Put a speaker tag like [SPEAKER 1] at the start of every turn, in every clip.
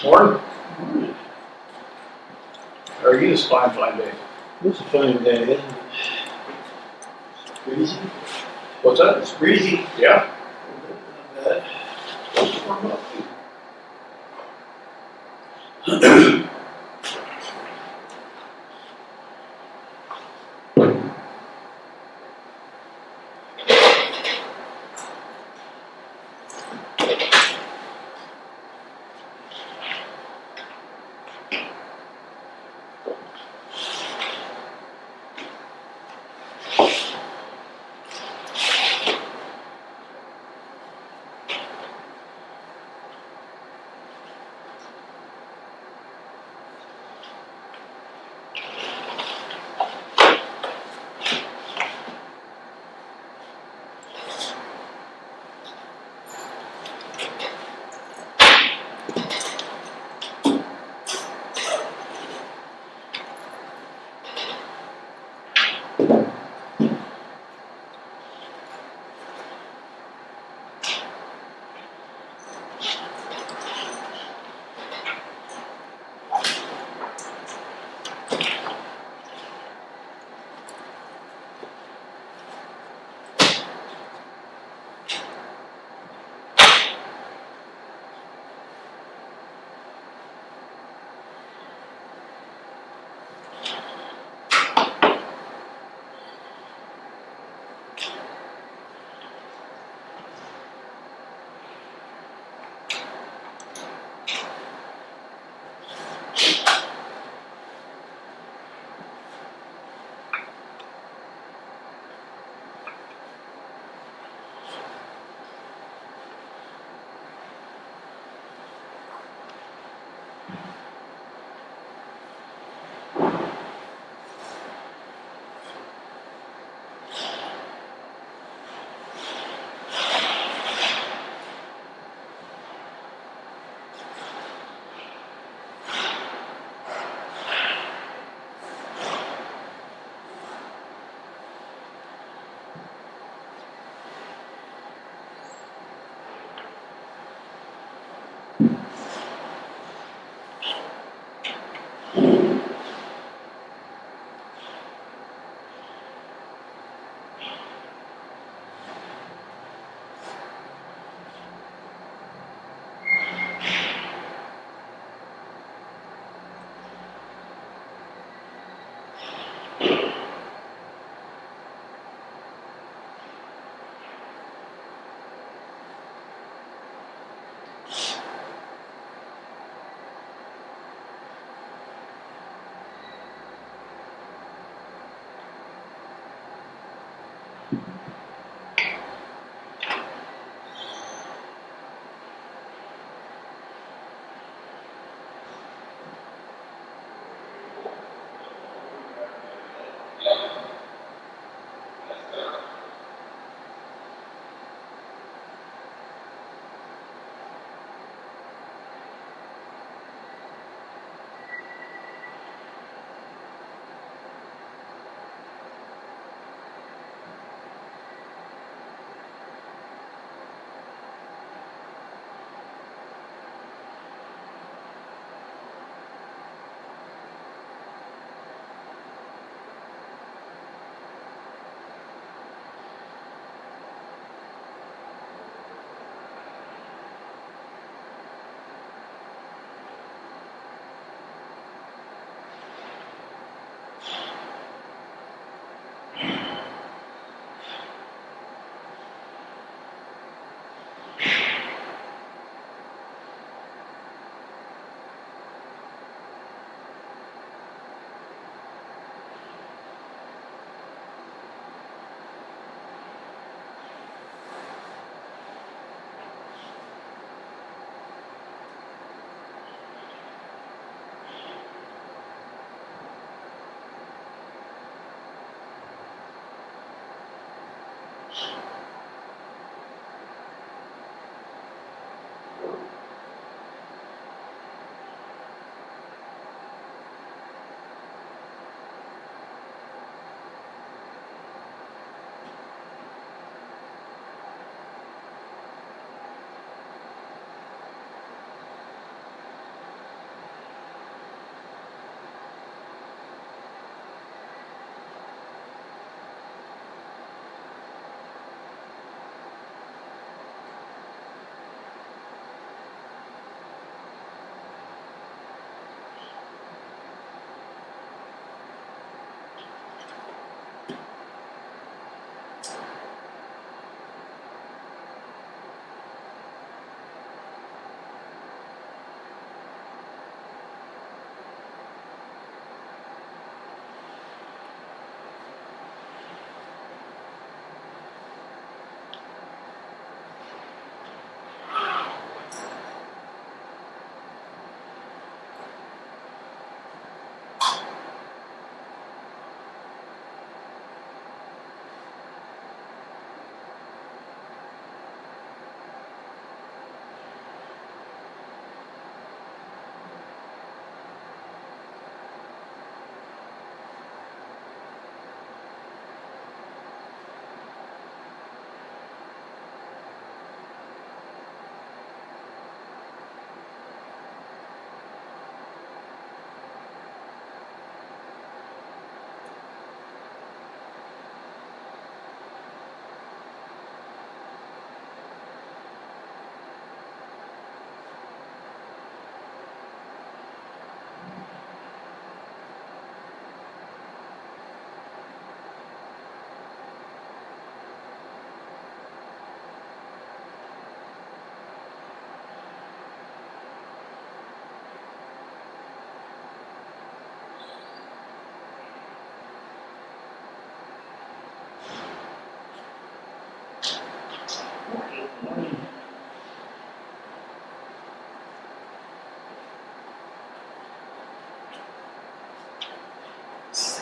[SPEAKER 1] Morning.
[SPEAKER 2] Morning.
[SPEAKER 1] How are you this fine day?
[SPEAKER 2] It's a fine day, isn't it? It's breezy.
[SPEAKER 1] What's that?
[SPEAKER 2] It's breezy.
[SPEAKER 1] Yeah.
[SPEAKER 2] Not bad. Warm up.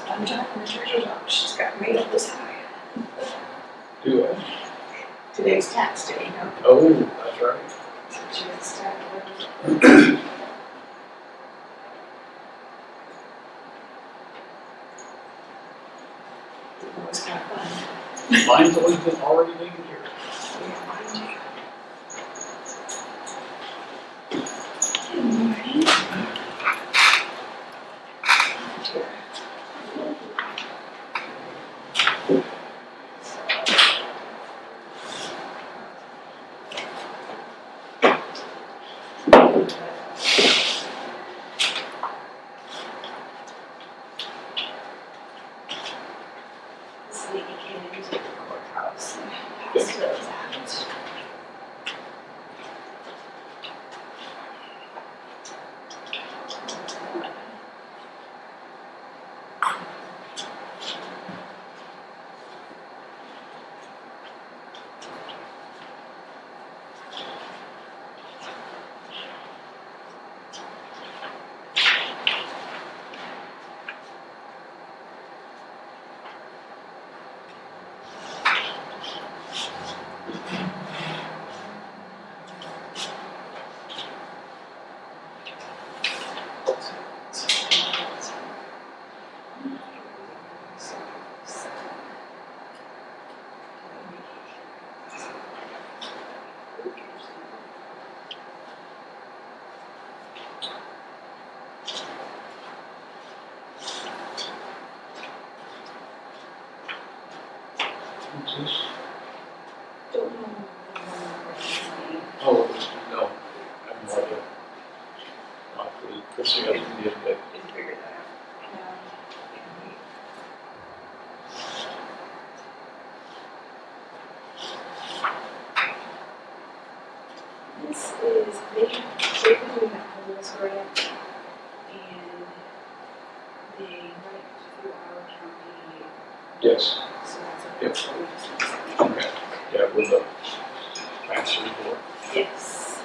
[SPEAKER 3] I'm talking to the treasurer's office, she's got made up this high.
[SPEAKER 1] Do it.
[SPEAKER 3] Today's tax day, you know,
[SPEAKER 1] Oh, that's right.
[SPEAKER 3] so she has staff. It was kind of fun.
[SPEAKER 1] Mine's always been already taken care of.
[SPEAKER 3] Yeah, mine too. Good morning. This lady came into the courthouse and passed those out.
[SPEAKER 1] What's this?
[SPEAKER 3] Don't know the one.
[SPEAKER 1] Oh, no. I have no idea. Not really. Chrissy hasn't did that.
[SPEAKER 3] Didn't figure that out. This is, they've been doing that homeless grant, and they went through our county,
[SPEAKER 1] Yes.
[SPEAKER 3] so that's
[SPEAKER 1] Yep.
[SPEAKER 3] what we just discussed.
[SPEAKER 1] Okay. Yeah, with the transfer board.
[SPEAKER 3] Yes.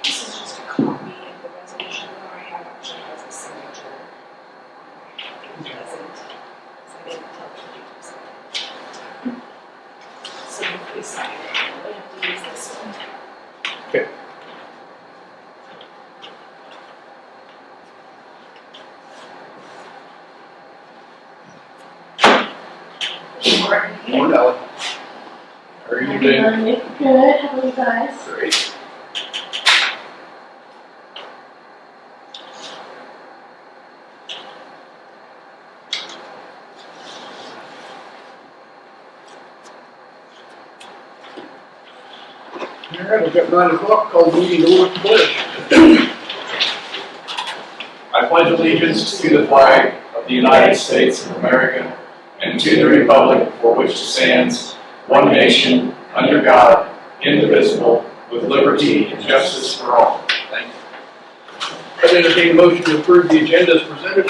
[SPEAKER 3] This is just a copy of the resolution that I have actually has a signature. It doesn't, so I didn't tell them to sign it. So if we sign it, we have to use this one.
[SPEAKER 1] Okay. Morning, Ellen. How are you doing?
[SPEAKER 4] Good, how are you guys?
[SPEAKER 1] Great. All
[SPEAKER 2] All right, we've got 9 o'clock, call the meeting to order, pledge.
[SPEAKER 1] I pledge allegiance to the flag of the United States of America and to the republic for which it stands, one nation, under God, indivisible, with liberty and justice for all. Thank you.
[SPEAKER 2] I entertain a motion to approve the agenda as presented.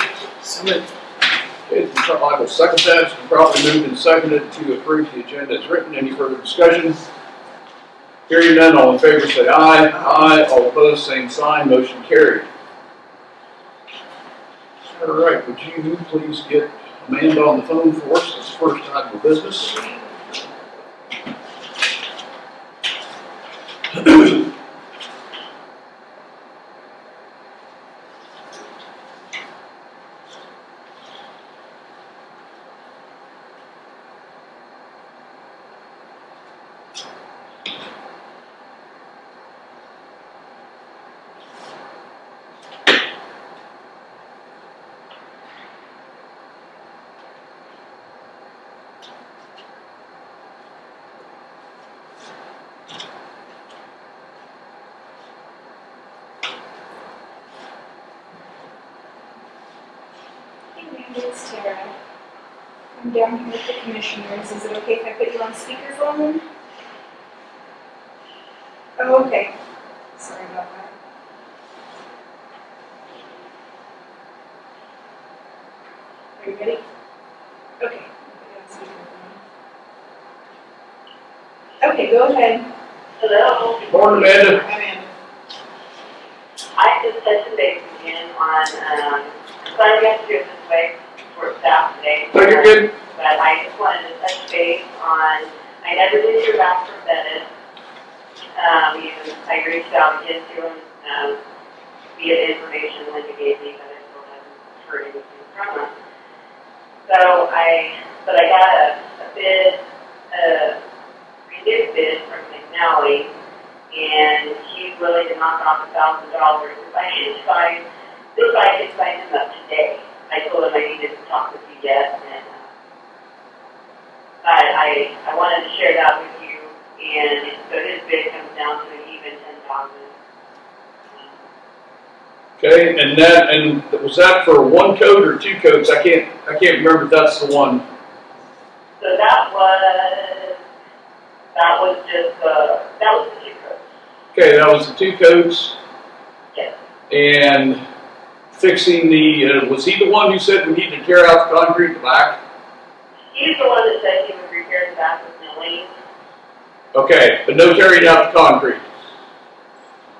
[SPEAKER 2] Okay, I will second that. It's been properly moved and seconded to approve the agenda as written. Any further discussion? Hearing none, all in favor say aye. Aye. All opposed, same sign. Motion carried. All right, would you please get Amanda on the phone for us? It's the first item of business.
[SPEAKER 3] It's Tara. I'm down here with the commissioners. Is it okay if I put you on speakerphone? Oh, okay. Sorry about that. Are you ready? Okay. I'll put you on speakerphone. Okay, go ahead.
[SPEAKER 4] Hello.
[SPEAKER 2] Good morning, Amanda.
[SPEAKER 3] Amanda.
[SPEAKER 4] I just touched base again on, sorry we have to do it this way for staff today.
[SPEAKER 2] No, you're good.
[SPEAKER 4] But I just wanted to touch base on, I never did hear back from Bennett. I reached out again to him, via the information Linda gave me, but I still haven't heard anything from him. But I got a bid, renewed bid from McNally, and he's willing to knock off $1,000 if I could sign him up today. I told him I needed to talk with you yet, and I wanted to share that with you, and so his bid comes down to an even $10,000.
[SPEAKER 2] Okay, and was that for one coat or 2 coats? I can't remember if that's the one.
[SPEAKER 4] So that was just that was the 2 coats.
[SPEAKER 2] Okay, that was the 2 coats.
[SPEAKER 4] Yes.
[SPEAKER 2] And fixing the, was he the one who said we needed to tear out the concrete in the back?
[SPEAKER 4] He's the one that said he would repair the back with milling.
[SPEAKER 2] Okay, but no tearing out the concrete.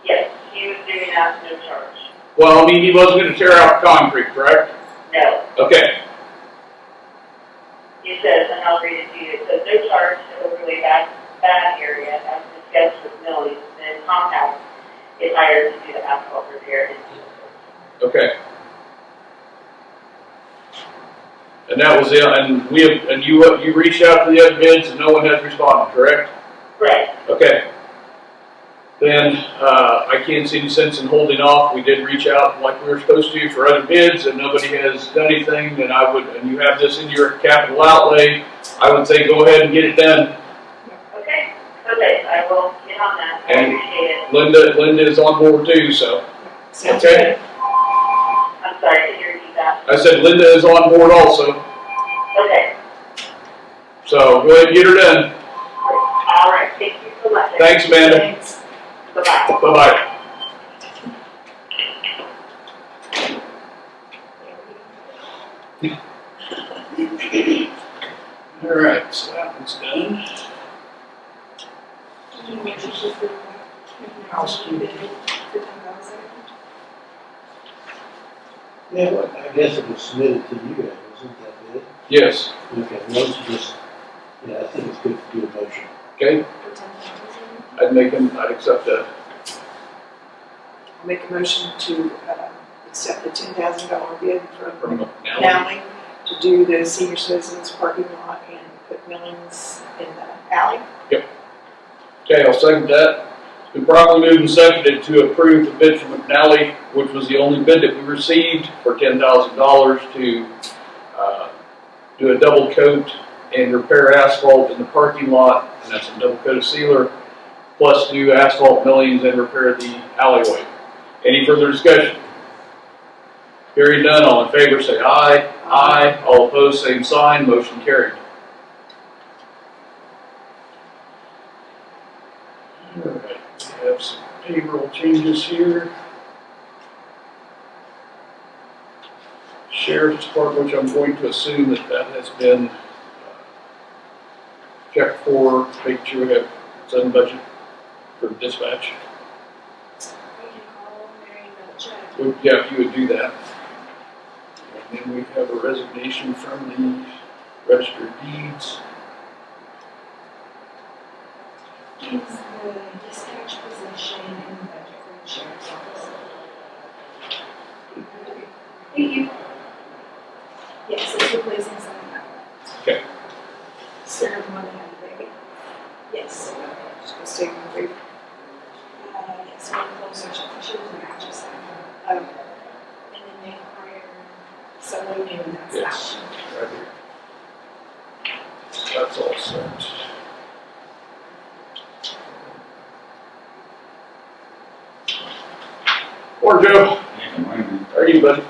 [SPEAKER 4] Yes, he was doing that no charge.
[SPEAKER 2] Well, I mean, he wasn't going to tear out the concrete, correct?
[SPEAKER 4] No.
[SPEAKER 2] Okay.
[SPEAKER 4] He says, and I'll read it to you, it says, no charge to overlay back area as discussed with milling, then compact is hired to do the asphalt repair and seal.
[SPEAKER 2] Okay. And that was it, and you reached out to the other bids and no one has responded, correct?
[SPEAKER 4] Correct.
[SPEAKER 2] Okay. Then, I can't see any sense in holding off. We did reach out like we were supposed to for other bids and nobody has done anything, and you have this in your capital outlay, I would say go ahead and get it done.
[SPEAKER 4] Okay, I will get on that. I
[SPEAKER 2] And
[SPEAKER 4] appreciate it.
[SPEAKER 2] Linda is on board too, so. Okay.
[SPEAKER 4] I'm sorry, can you repeat that?
[SPEAKER 2] I said Linda is on board also,
[SPEAKER 4] Okay.
[SPEAKER 2] so go ahead and get her done.
[SPEAKER 4] All right, thank you so much.
[SPEAKER 2] Thanks, Amanda.
[SPEAKER 3] Thanks.
[SPEAKER 4] Bye-bye.
[SPEAKER 2] Bye-bye. All right, so that one's done.
[SPEAKER 3] Did you mention just the housekeeping bid for 10,000?
[SPEAKER 5] Yeah, well, I guess it was submitted to you guys, wasn't that it?
[SPEAKER 2] Yes.
[SPEAKER 5] Okay, well, it's just, yeah, I think it's good to do a motion.
[SPEAKER 2] Okay,
[SPEAKER 3] For 10,000?
[SPEAKER 2] I'd accept that.
[SPEAKER 6] I'll make a motion to accept the $10,000 bid
[SPEAKER 2] From
[SPEAKER 6] from
[SPEAKER 2] now.
[SPEAKER 6] Nally to do the senior citizens parking lot and put millings in the alley.
[SPEAKER 2] Okay, I'll second that. It's been properly moved and seconded to approve the bid from McNally, which was the only bid that we received for $10,000 to do a double coat and repair asphalt in the parking lot, and that's a double coat sealer, plus do asphalt millings and repair the alleyway. Any further discussion? Hearing none, all in favor say aye. Aye. All opposed, same sign, motion carried. All right, we have some payroll changes here. Sheriff's Department, which I'm going to assume that has been checked for, making sure we have some budget for dispatch.
[SPEAKER 3] I can call Mary and double check.
[SPEAKER 2] Yeah, if you would do that. And then we have a resignation from the Register of Deeds.
[SPEAKER 3] Is the dispatch position in the budget for the sheriff's office? Thank you. Yes, it's replacing something that.
[SPEAKER 2] Okay.
[SPEAKER 3] Serve more than a baby. Yes.
[SPEAKER 6] Just gonna stay in the paper.
[SPEAKER 3] Yes, one closer, she was an actress. And then they hired someone new and that's
[SPEAKER 2] Yes.
[SPEAKER 3] that.
[SPEAKER 2] Right here. That's all set. Morning, Joe. How are you, buddy?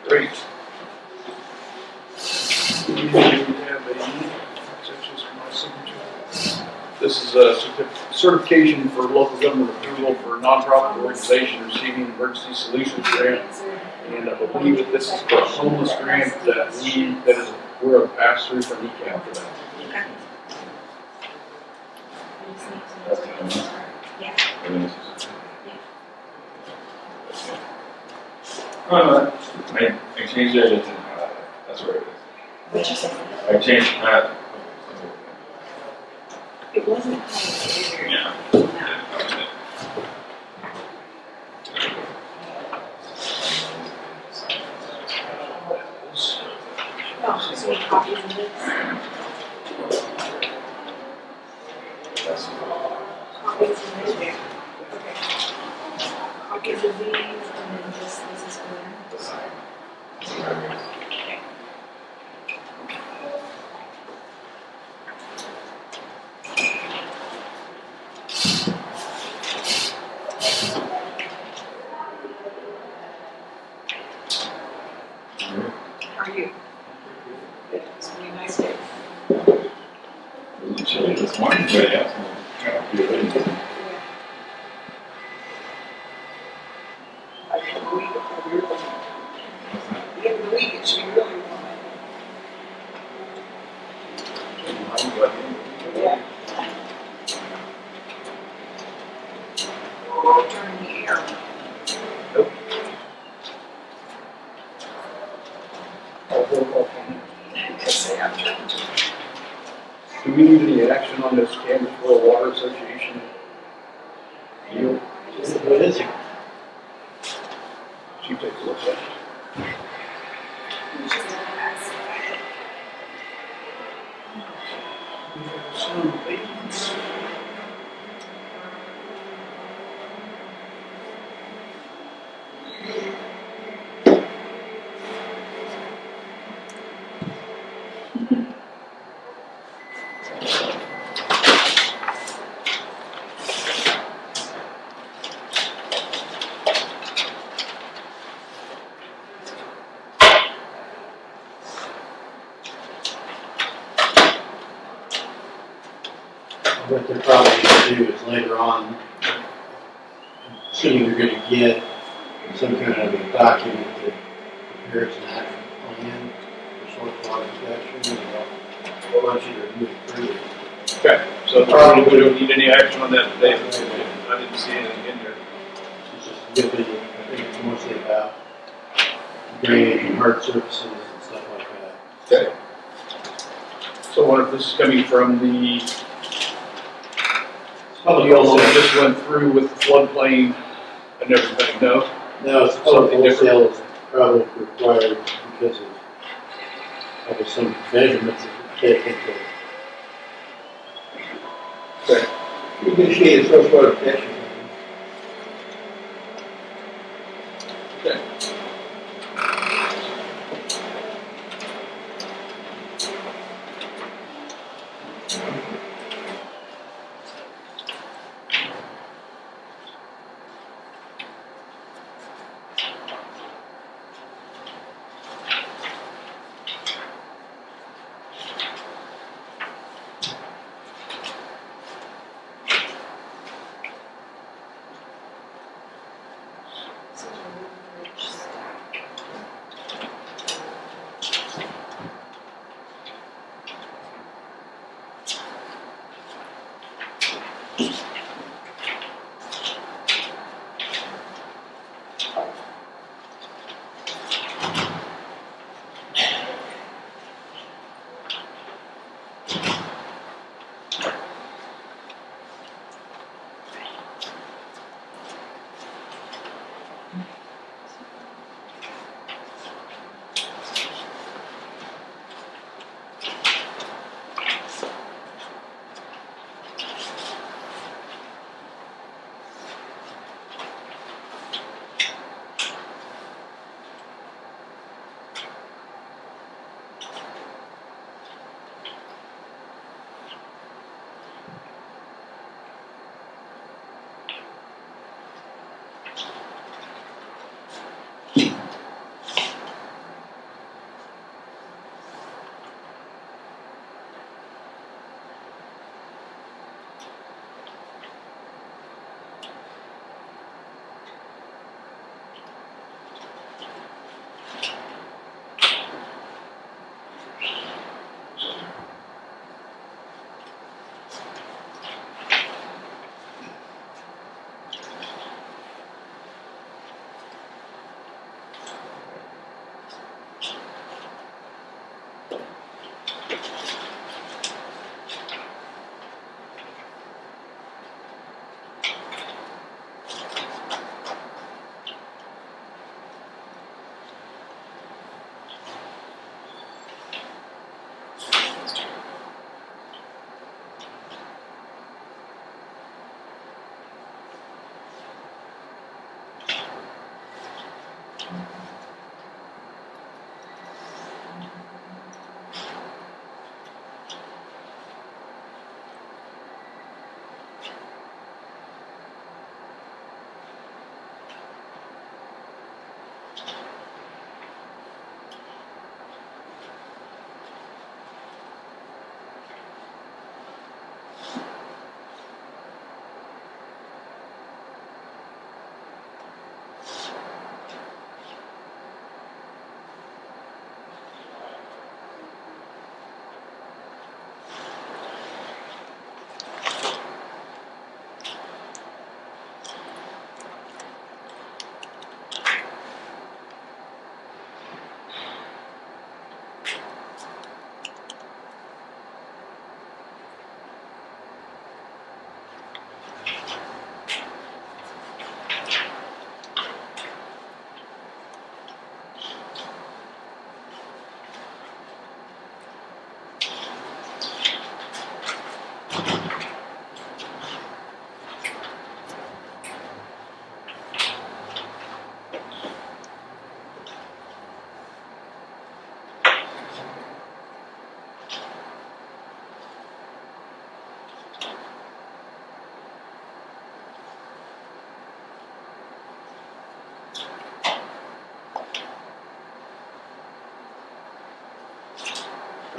[SPEAKER 2] Great. We have that's just my signature. This is a certification for local government approval for a nonprofit organization receiving emergency solutions grant. And I believe that this is for a homeless grant we're a pass-through from ECAP for that.
[SPEAKER 3] Okay. I just need to know. Yeah.
[SPEAKER 7] I changed it, it's in, that's where it is.
[SPEAKER 3] What you said?
[SPEAKER 7] I changed that.
[SPEAKER 3] It wasn't highlighted.
[SPEAKER 7] Yeah.
[SPEAKER 3] No.
[SPEAKER 7] That was it.
[SPEAKER 3] Oh, so you copies of this?
[SPEAKER 7] That's
[SPEAKER 3] Copies of this? Okay. Copies of these and then just this is for them?
[SPEAKER 7] the sign.
[SPEAKER 3] Okay.
[SPEAKER 6] How are you? Good. It's gonna be a nice day.
[SPEAKER 7] It was chilly this morning, but yeah, it's kind of good.
[SPEAKER 6] I can't believe it. I really, the end of the week, it should be really warm. Yeah. Turn the air.
[SPEAKER 2] Nope. I'll hold off on it.
[SPEAKER 6] Just say I'm trying to.
[SPEAKER 2] Do we need any action on this Kansas Rural Water Association deal?
[SPEAKER 5] What is it?
[SPEAKER 2] She takes a look at it.
[SPEAKER 3] Which is not as-
[SPEAKER 2] We have some abatements.
[SPEAKER 5] What they're probably gonna do is later on, assuming you're gonna get some kind of a document that prepares an action plan for source water protection, and want you to move through it.
[SPEAKER 2] Okay, so probably we don't need any action on that today. I didn't see anything in there.
[SPEAKER 5] It's just a good thing. I think it's mostly about drainage and hard surfaces and stuff like that.
[SPEAKER 2] Okay. So I wonder if this is coming from the
[SPEAKER 5] Public
[SPEAKER 2] deal that
[SPEAKER 5] wholesale.
[SPEAKER 2] just went through with the floodplain and everything, no?
[SPEAKER 5] No, it's public wholesale is probably required because of some measurements that take into
[SPEAKER 2] Okay.
[SPEAKER 5] negotiated source water protection.
[SPEAKER 2] Okay.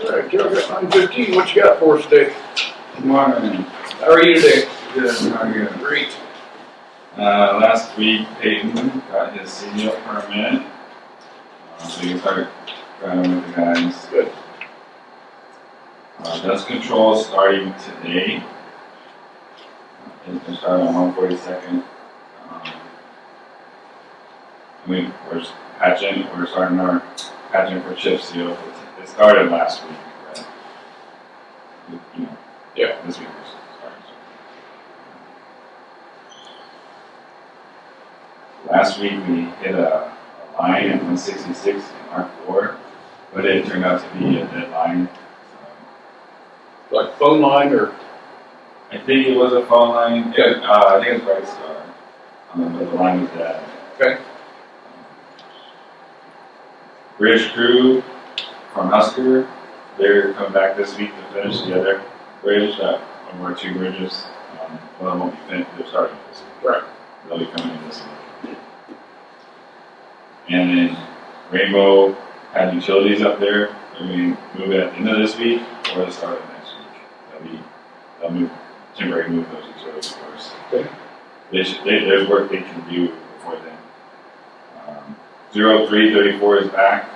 [SPEAKER 2] All right, Joe, got 9:15, what you got for us today?
[SPEAKER 7] Good morning.
[SPEAKER 2] How are you today?
[SPEAKER 7] Good, how are you?
[SPEAKER 2] Great.
[SPEAKER 7] Last week Peyton got his CDL permit. So you can start driving with the guys.
[SPEAKER 2] Good.
[SPEAKER 7] Dust control starting today. It's gonna start on 142nd. We're starting our patching for chip seal. It started last week, but this week we're starting. Last week we hit a line at 166 in R4, but it turned out to be a dead line.
[SPEAKER 2] Like phone line or?
[SPEAKER 7] I think it was a phone line.
[SPEAKER 2] Okay.
[SPEAKER 7] I think it's Bright Star, but the line was dead.
[SPEAKER 2] Okay.
[SPEAKER 7] Bridge crew from Husker, they're coming back this week to finish the other bridge, of our two bridges. One of them won't be finished, they're starting this week.
[SPEAKER 2] Right.
[SPEAKER 7] They'll be coming in this week. And then Rainbow had utilities up there. They're going to move it at the end of this week or the start of next week. They'll temporarily move those utilities first.
[SPEAKER 2] Okay.
[SPEAKER 7] There's work they can do before then. 0334 is back.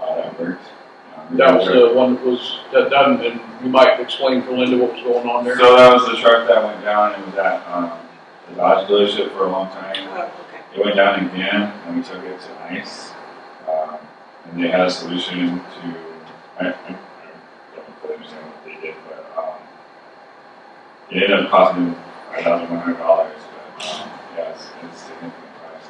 [SPEAKER 7] That worked.
[SPEAKER 2] That was the one that was done, and you might explain to Linda what was going on there.
[SPEAKER 7] So that was the truck that went down. It was at the Dodge dealership for a long time.
[SPEAKER 6] Oh, okay.
[SPEAKER 7] It went down again, and we took it to ICE. And they had a solution to, I don't fully understand what they did, but it ended up costing them $5,100. But yeah, it's a significant price.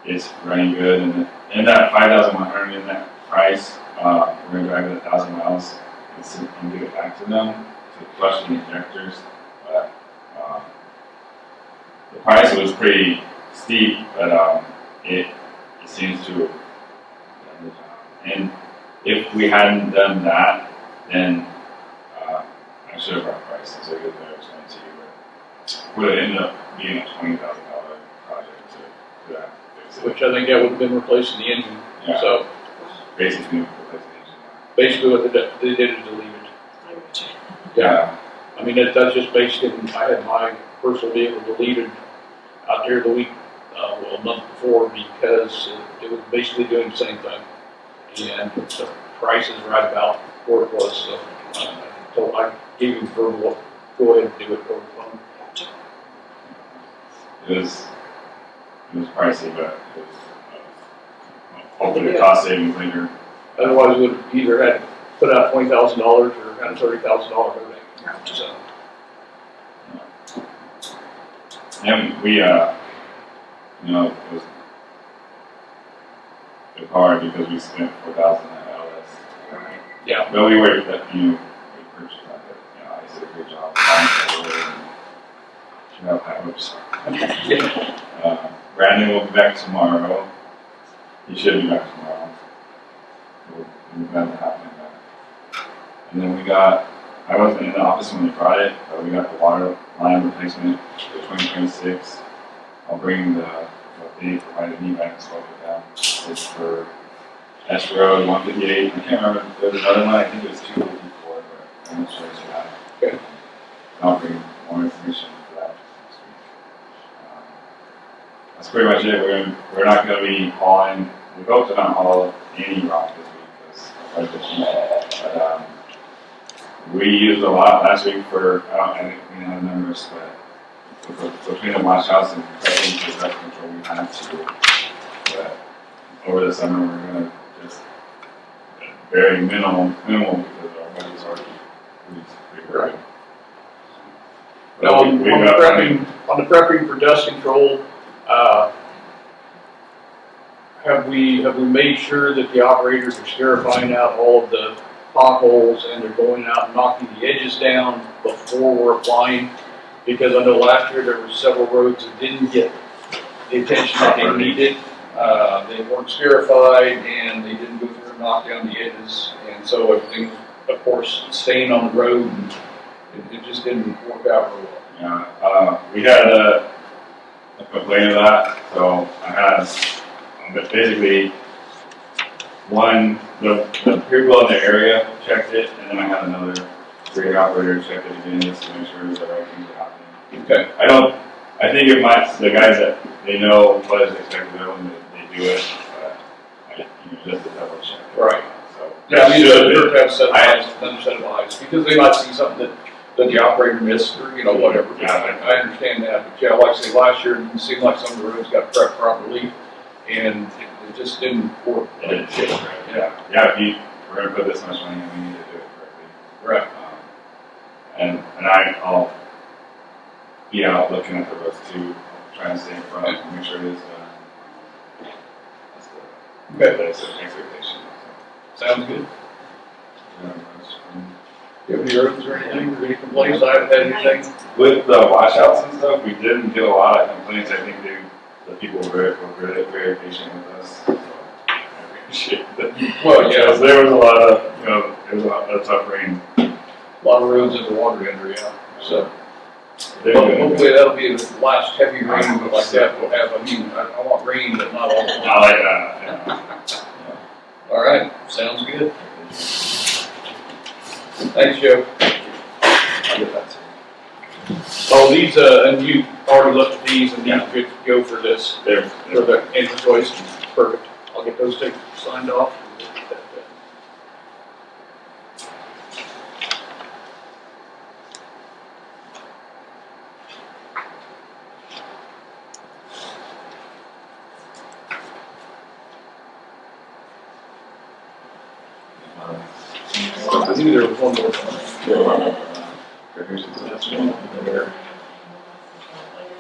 [SPEAKER 7] But it's running good, and that $5,100 in that price, we're going to drive it 1,000 miles and give it back to them to flush the injectors. But the price was pretty steep, but it seems to have done the job. And if we hadn't done that, then I should have brought prices. I could have explained to you, but would have ended up being a $20,000 project to fix it.
[SPEAKER 2] Which I think that would have been replacing the engine.
[SPEAKER 7] Yeah.
[SPEAKER 2] So
[SPEAKER 7] Basically, replace the engine.
[SPEAKER 2] basically what they did is delete it.
[SPEAKER 6] I gotcha.
[SPEAKER 2] Yeah. I mean, that's just basically, I had my personal vehicle deleted out there the week, a month before, because it was basically doing the same thing. And the price is right about where it was, so I gave him verbal, go ahead and do it over the phone.
[SPEAKER 6] Gotcha.
[SPEAKER 7] It was pricey, but it was hopefully a cost savings later.
[SPEAKER 2] Otherwise, we would have either had to put out $20,000 or had a $30,000 rebate.
[SPEAKER 6] Gotcha.
[SPEAKER 2] So,
[SPEAKER 7] And we, it was hard because we spent $4,000 at LS.
[SPEAKER 2] yeah.
[SPEAKER 7] But we were, we purchased that, but, I did a good job. Should have high hopes. Brandon will be back tomorrow. he should be back tomorrow. We're glad to have him back. And then I wasn't in the office when they brought it, but we got the water line replacement for 2026. I'll bring what they provided me back and spoke with them. It's for S Road 158. I can't remember, there was another one, I think it was 254, but I'm not sure it's that.
[SPEAKER 2] Okay.
[SPEAKER 7] I'll bring more information for that next week. That's pretty much it. We're not going to be hauling, we hope to not haul any rock this week because quite a bit cheap. But we used a lot last week for, I think we have numbers, but between the wash house and prepping for dust control, we had to. But over the summer, we're going to just very minimal because our budget's already pretty good.
[SPEAKER 2] Now, on the prepping for dust control, have we made sure that the operators are scarifying out all of the potholes and they're going out and knocking the edges down before we're applying? Because I know last year there were several roads that didn't get the attention that they needed. They weren't scarified and they didn't go through and knock down the edges. And so everything, of course, staying on the road, and it just didn't work out real well.
[SPEAKER 7] Yeah, we had a complaint of that, so I had, but basically, the people in the area checked it, and then I had another great operator check it again just to make sure the right things are happening.
[SPEAKER 2] Okay.
[SPEAKER 7] I think it might, the guys that they know what is expected of them, they do it, but just to double check.
[SPEAKER 2] Right.
[SPEAKER 7] So,
[SPEAKER 2] Yeah, I mean, you have another set of eyes, because they might see something that the operator missed, or, whatever.
[SPEAKER 7] Yeah.
[SPEAKER 2] I understand that, but yeah, like I say, last year, it seemed like some of the roads got prepped properly, and it just didn't work.
[SPEAKER 7] Yeah, if we're gonna put this much money in, we need to do it correctly.
[SPEAKER 2] Right.
[SPEAKER 7] And I'll be out looking at the roads too, trying to stay in front and make sure it is done. That's the expectation.
[SPEAKER 2] Sounds good.
[SPEAKER 7] Yeah,
[SPEAKER 2] Do you have any roads or anything, or any complaints? I haven't had anything.
[SPEAKER 7] with the washouts and stuff, we didn't get a lot of complaints. I think the people were very patient with us. So I appreciate that.
[SPEAKER 2] Well, yeah,
[SPEAKER 7] There was a lot of, there was a lot of tough rain.
[SPEAKER 2] a lot of roads in the water under, yeah, so.
[SPEAKER 7] They're
[SPEAKER 2] Well,
[SPEAKER 7] good.
[SPEAKER 2] hopefully that'll be the last heavy rain like that we'll have. I mean, I want rain, but not all the
[SPEAKER 7] I
[SPEAKER 2] time.
[SPEAKER 7] like that. Yeah.
[SPEAKER 2] All right, sounds good. Thanks, Joe.
[SPEAKER 7] I'll get that to you.
[SPEAKER 2] Oh, these, and you already looked at these, and these are good to go for this,
[SPEAKER 7] They're
[SPEAKER 2] for the invoice. Perfect. I'll get those signed off. I knew there was one more.
[SPEAKER 7] Here's the last
[SPEAKER 2] One
[SPEAKER 7] one.
[SPEAKER 2] there.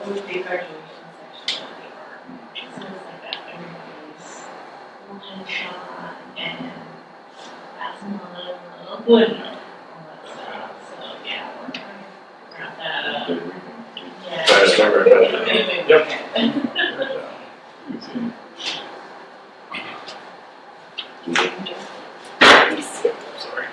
[SPEAKER 3] With the graduation section, it sounds like that everybody's one shot and passing on a little good note, all that stuff. So, yeah, we're trying to wrap that up. Yeah.
[SPEAKER 7] Try to start our budget.
[SPEAKER 2] Yep.
[SPEAKER 7] Sorry.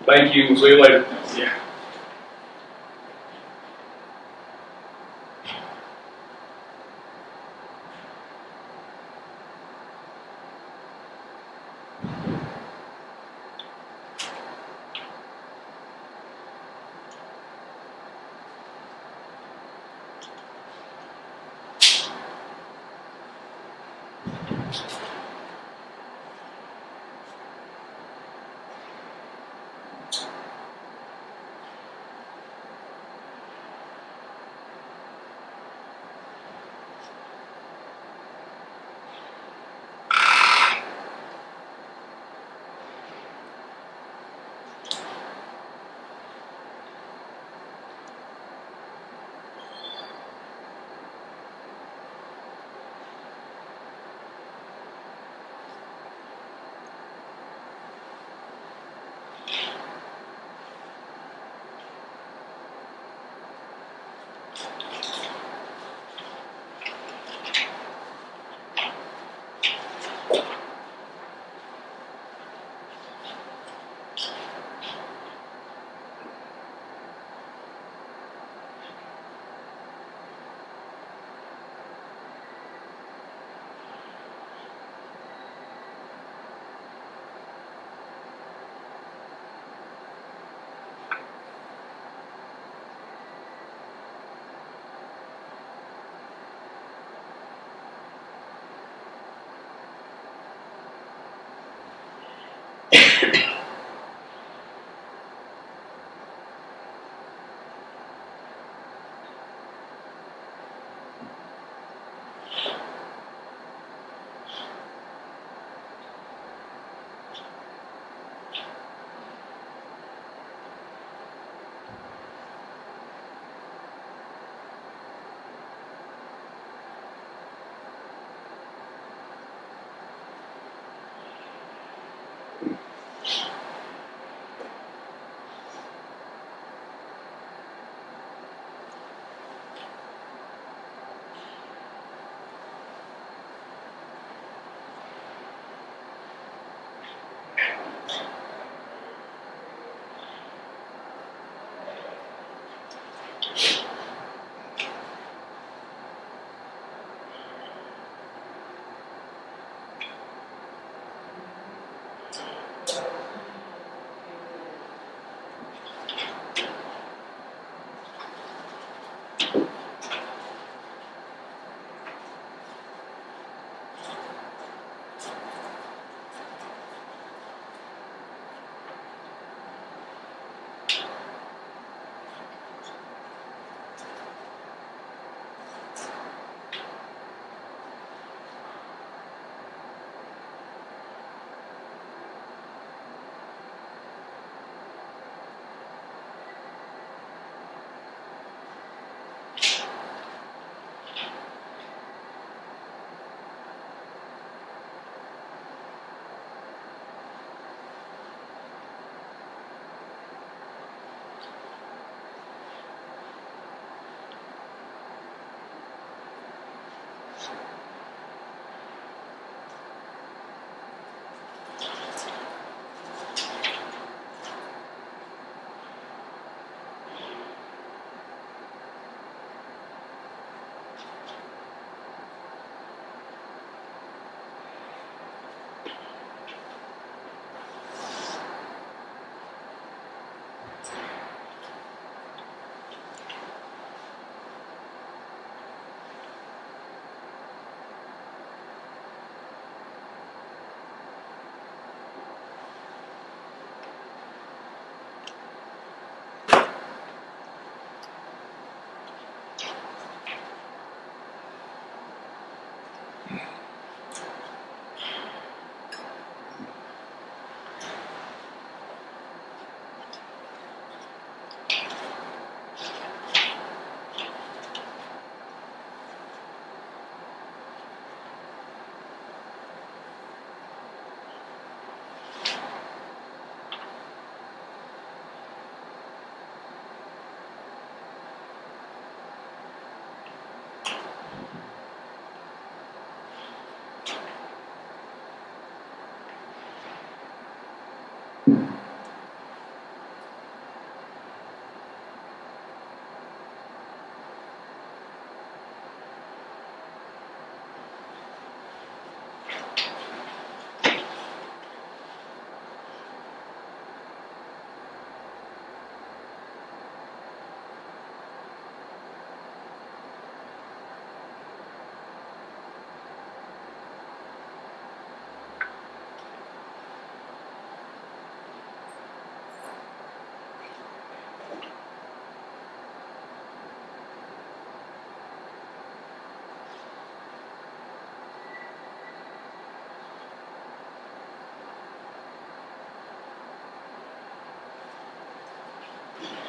[SPEAKER 2] Thank you. We'll see you later.
[SPEAKER 7] Yeah.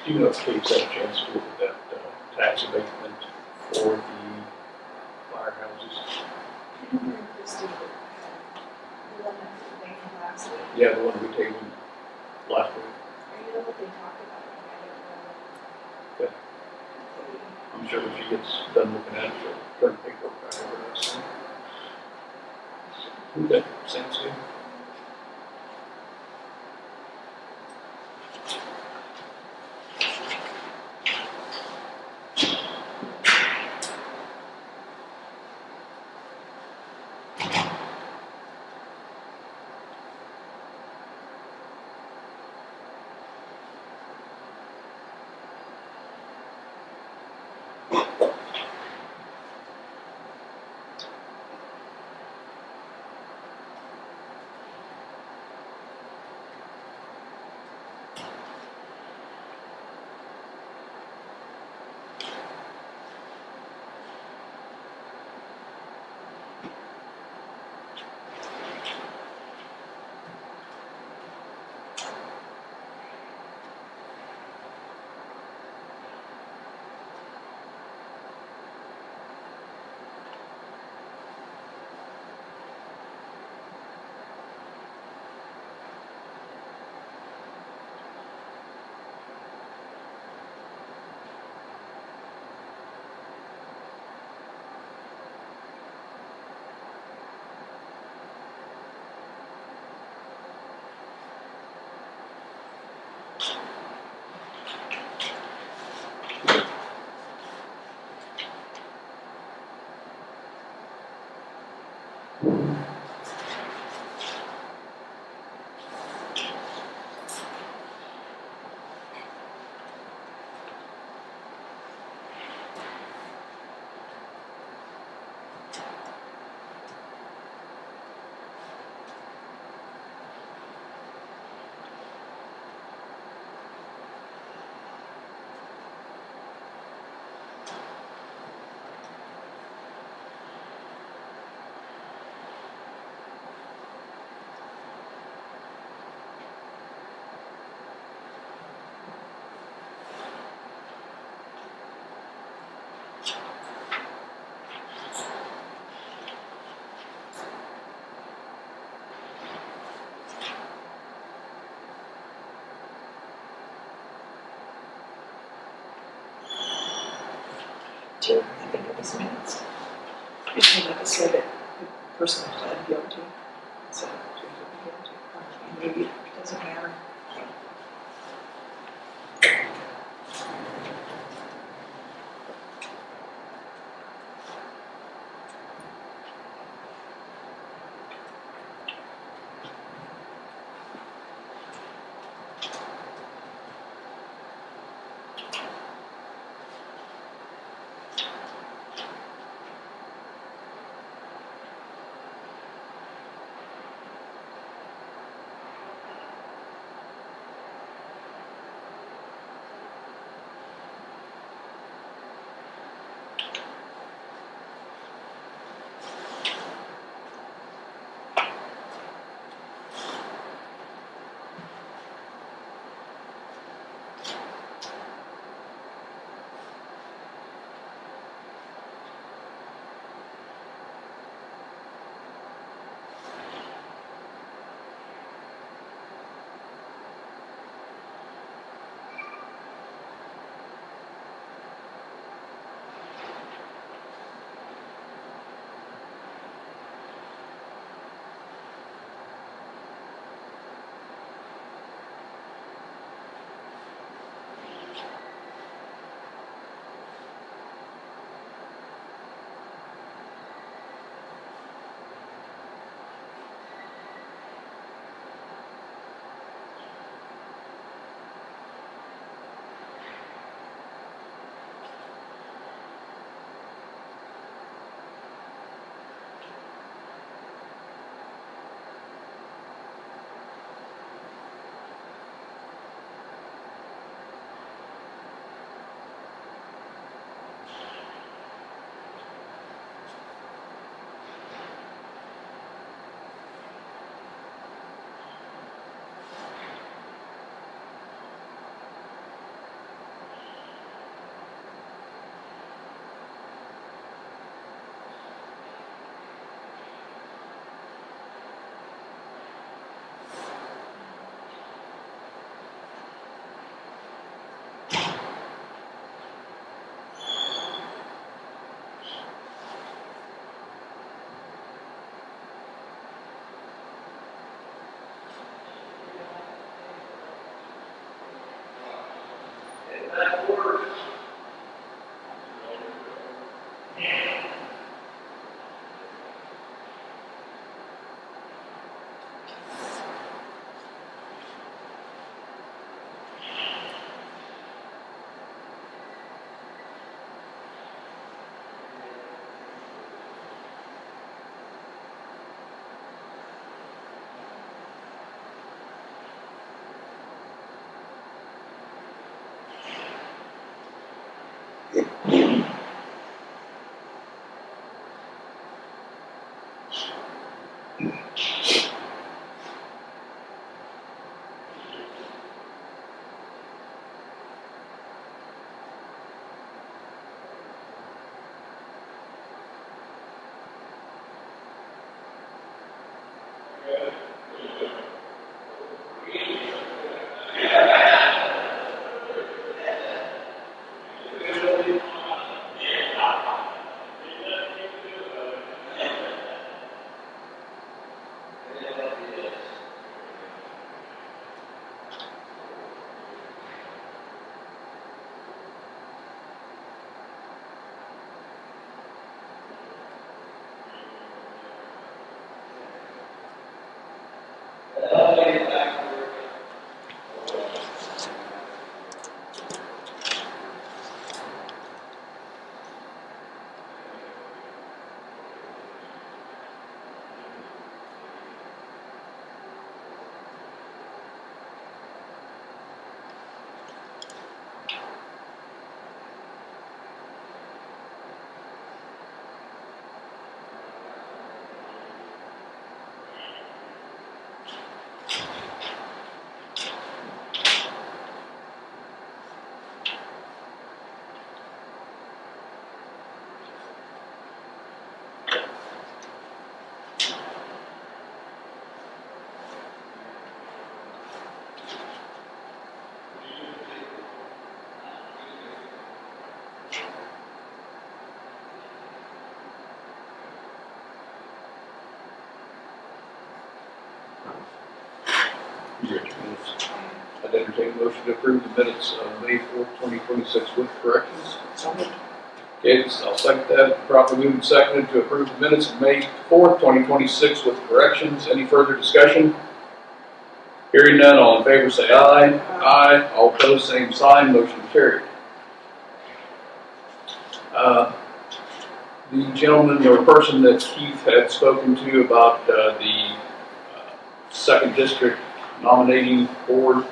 [SPEAKER 2] Do you know if Kate's had a chance to look at that tax abatement for the firehouses?
[SPEAKER 3] Christie, the one that they had last week,
[SPEAKER 2] Yeah, the one we tabled last week.
[SPEAKER 3] I know what they talked about, but I don't know.
[SPEAKER 2] Okay. I'm sure when she gets done looking at it, she'll turn the paperwork back over to us. Okay, sounds good.
[SPEAKER 6] To, I think it was minutes. It came up and said that the person pled guilty, so she was guilty. Maybe it doesn't matter.
[SPEAKER 2] I'd entertain a motion to approve the minutes of May 4th, 2026 with corrections.
[SPEAKER 6] So moved.
[SPEAKER 2] Okay, I'll second that. Properly moved and seconded to approve the minutes of May 4th, 2026 with corrections. Any further discussion? Hearing none, all in favor say aye. Aye. All opposed, same sign. Motion carried. The gentleman or person that Keith had spoken to about the second district nominating board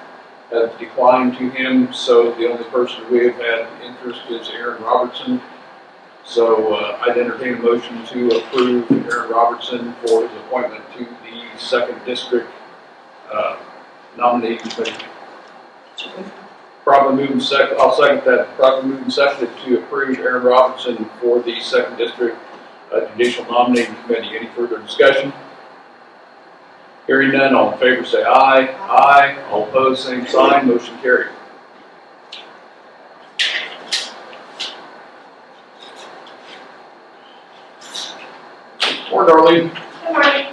[SPEAKER 2] has declined to him, so the only person we have had interest is Aaron Robertson. So I'd entertain a motion to approve Aaron Robertson for his appointment to the second district nominating committee.
[SPEAKER 6] So moved.
[SPEAKER 2] Probably moving second, I'll second that. Probably moving seconded to approve Aaron Robertson for the second district judicial nominating committee. Any further discussion? Hearing none, all in favor say aye. Aye. All opposed, same sign. Motion carried. Morning, Darlene.
[SPEAKER 4] Good morning.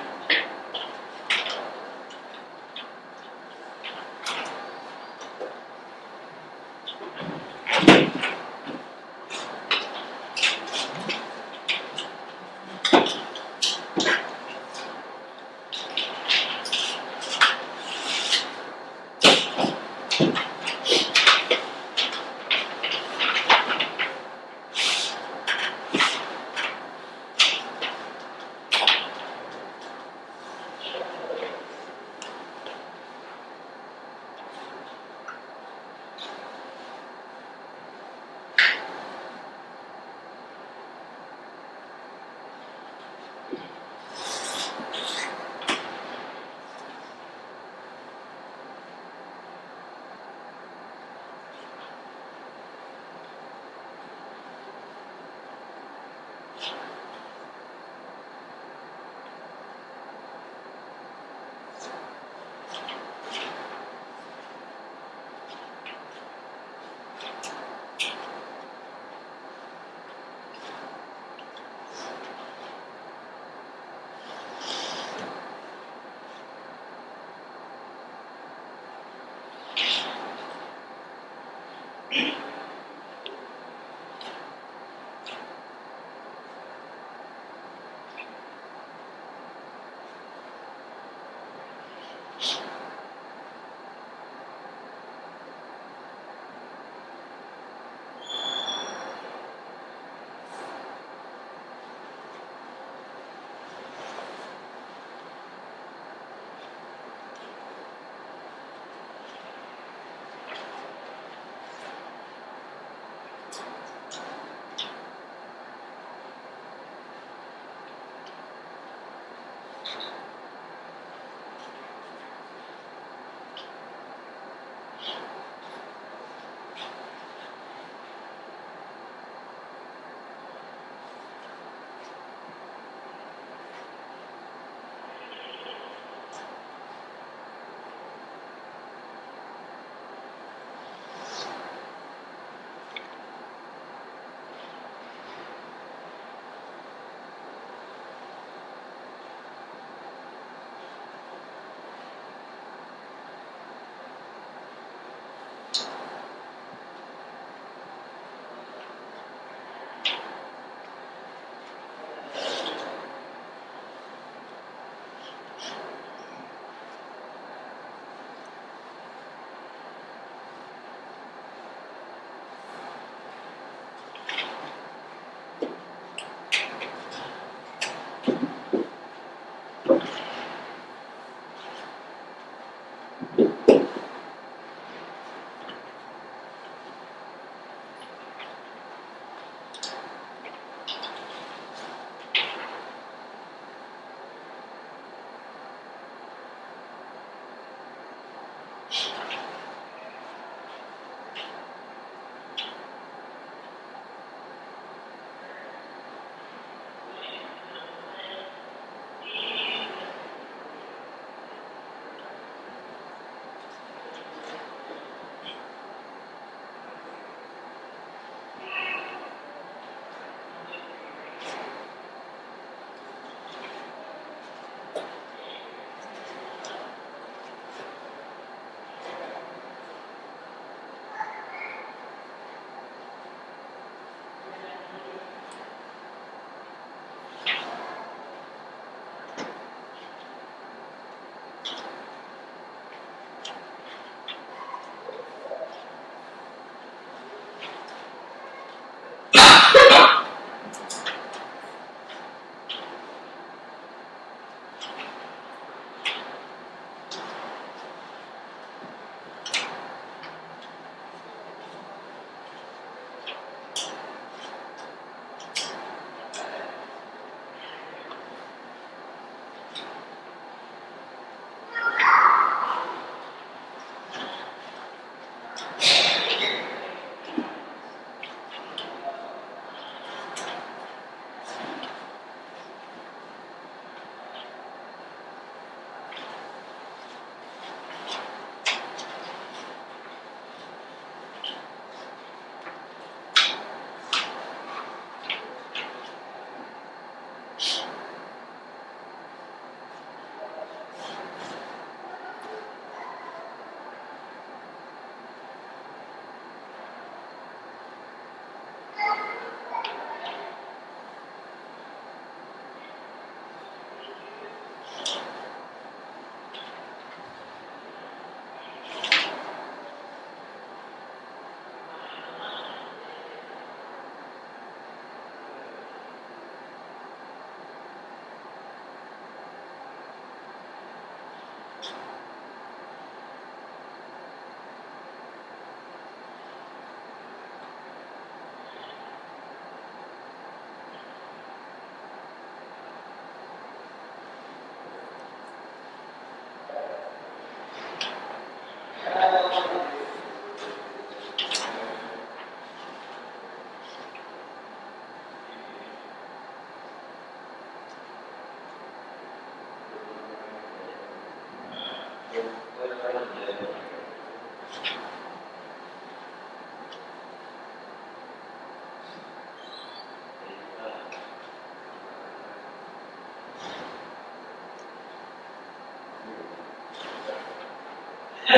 [SPEAKER 2] Okay,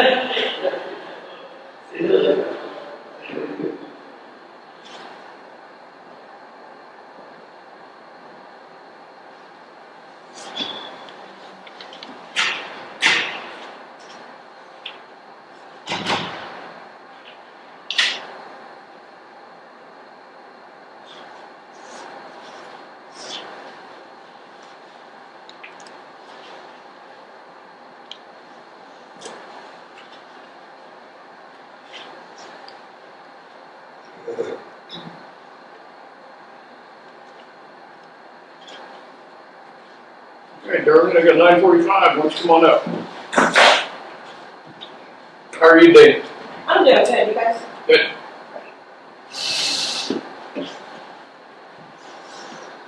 [SPEAKER 2] Darlene, I got 9:45. Why don't you come on up? How are you, Dave?
[SPEAKER 8] I'm doing good, you guys?
[SPEAKER 2] Good.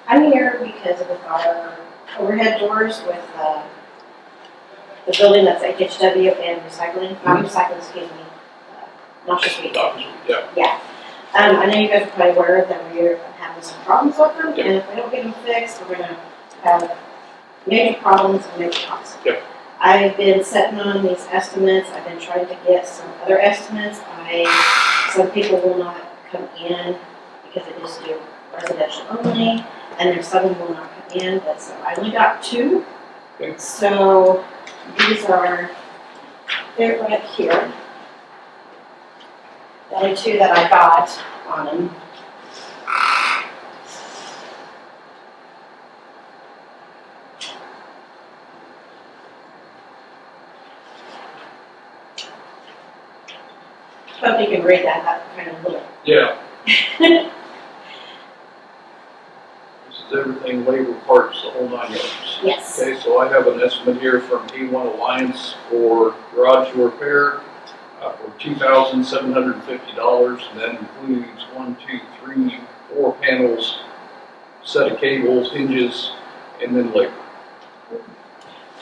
[SPEAKER 8] I'm here because of our overhead doors with the building that's HHW and recycling, not recycling, excuse me, noxious weed.
[SPEAKER 2] Yeah.
[SPEAKER 8] Yeah. I know you guys are probably aware that we're having some problems with them,
[SPEAKER 2] Yeah.
[SPEAKER 8] and if we don't get them fixed, we're gonna have major problems and major costs.
[SPEAKER 2] Yeah.
[SPEAKER 8] I've been sitting on these estimates, I've been trying to get some other estimates. Some people will not come in because it is do residential only, and there's some who will not come in, but so I only got 2.
[SPEAKER 2] Okay.
[SPEAKER 8] So these are, they're right here. The only 2 that I got on them. Hope you can read that kind of little.
[SPEAKER 2] Yeah. This is everything labor parts, the whole 9 yards.
[SPEAKER 8] Yes.
[SPEAKER 2] Okay, so I have an estimate here from A1 Alliance for garage door repair for $2,750, and that includes 1, 2, 3, 4 panels, set of cables, hinges, and then labor.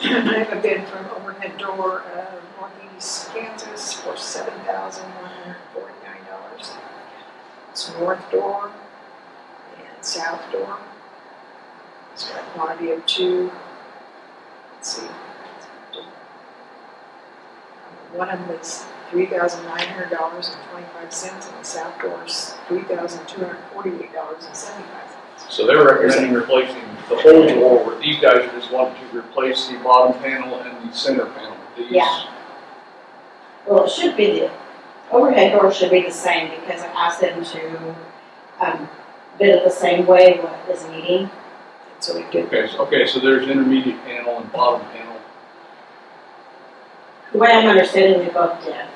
[SPEAKER 6] I have a bid from Overhead Door of Northeast Kansas for $7,149. It's north door and south door. It's got a quantity of 2. Let's see. One of them is $3,900.25, and the south door is $3,248.75.
[SPEAKER 2] So they're recommending replacing the whole door, where these guys are just wanting to replace the bottom panel and the center panel. These,
[SPEAKER 8] Yeah. Well, it should be the overhead door should be the same because I asked them to bid it the same way what is needing.
[SPEAKER 6] So we get
[SPEAKER 2] Okay, so there's intermediate panel and bottom panel.
[SPEAKER 8] The way I'm understanding, they both did.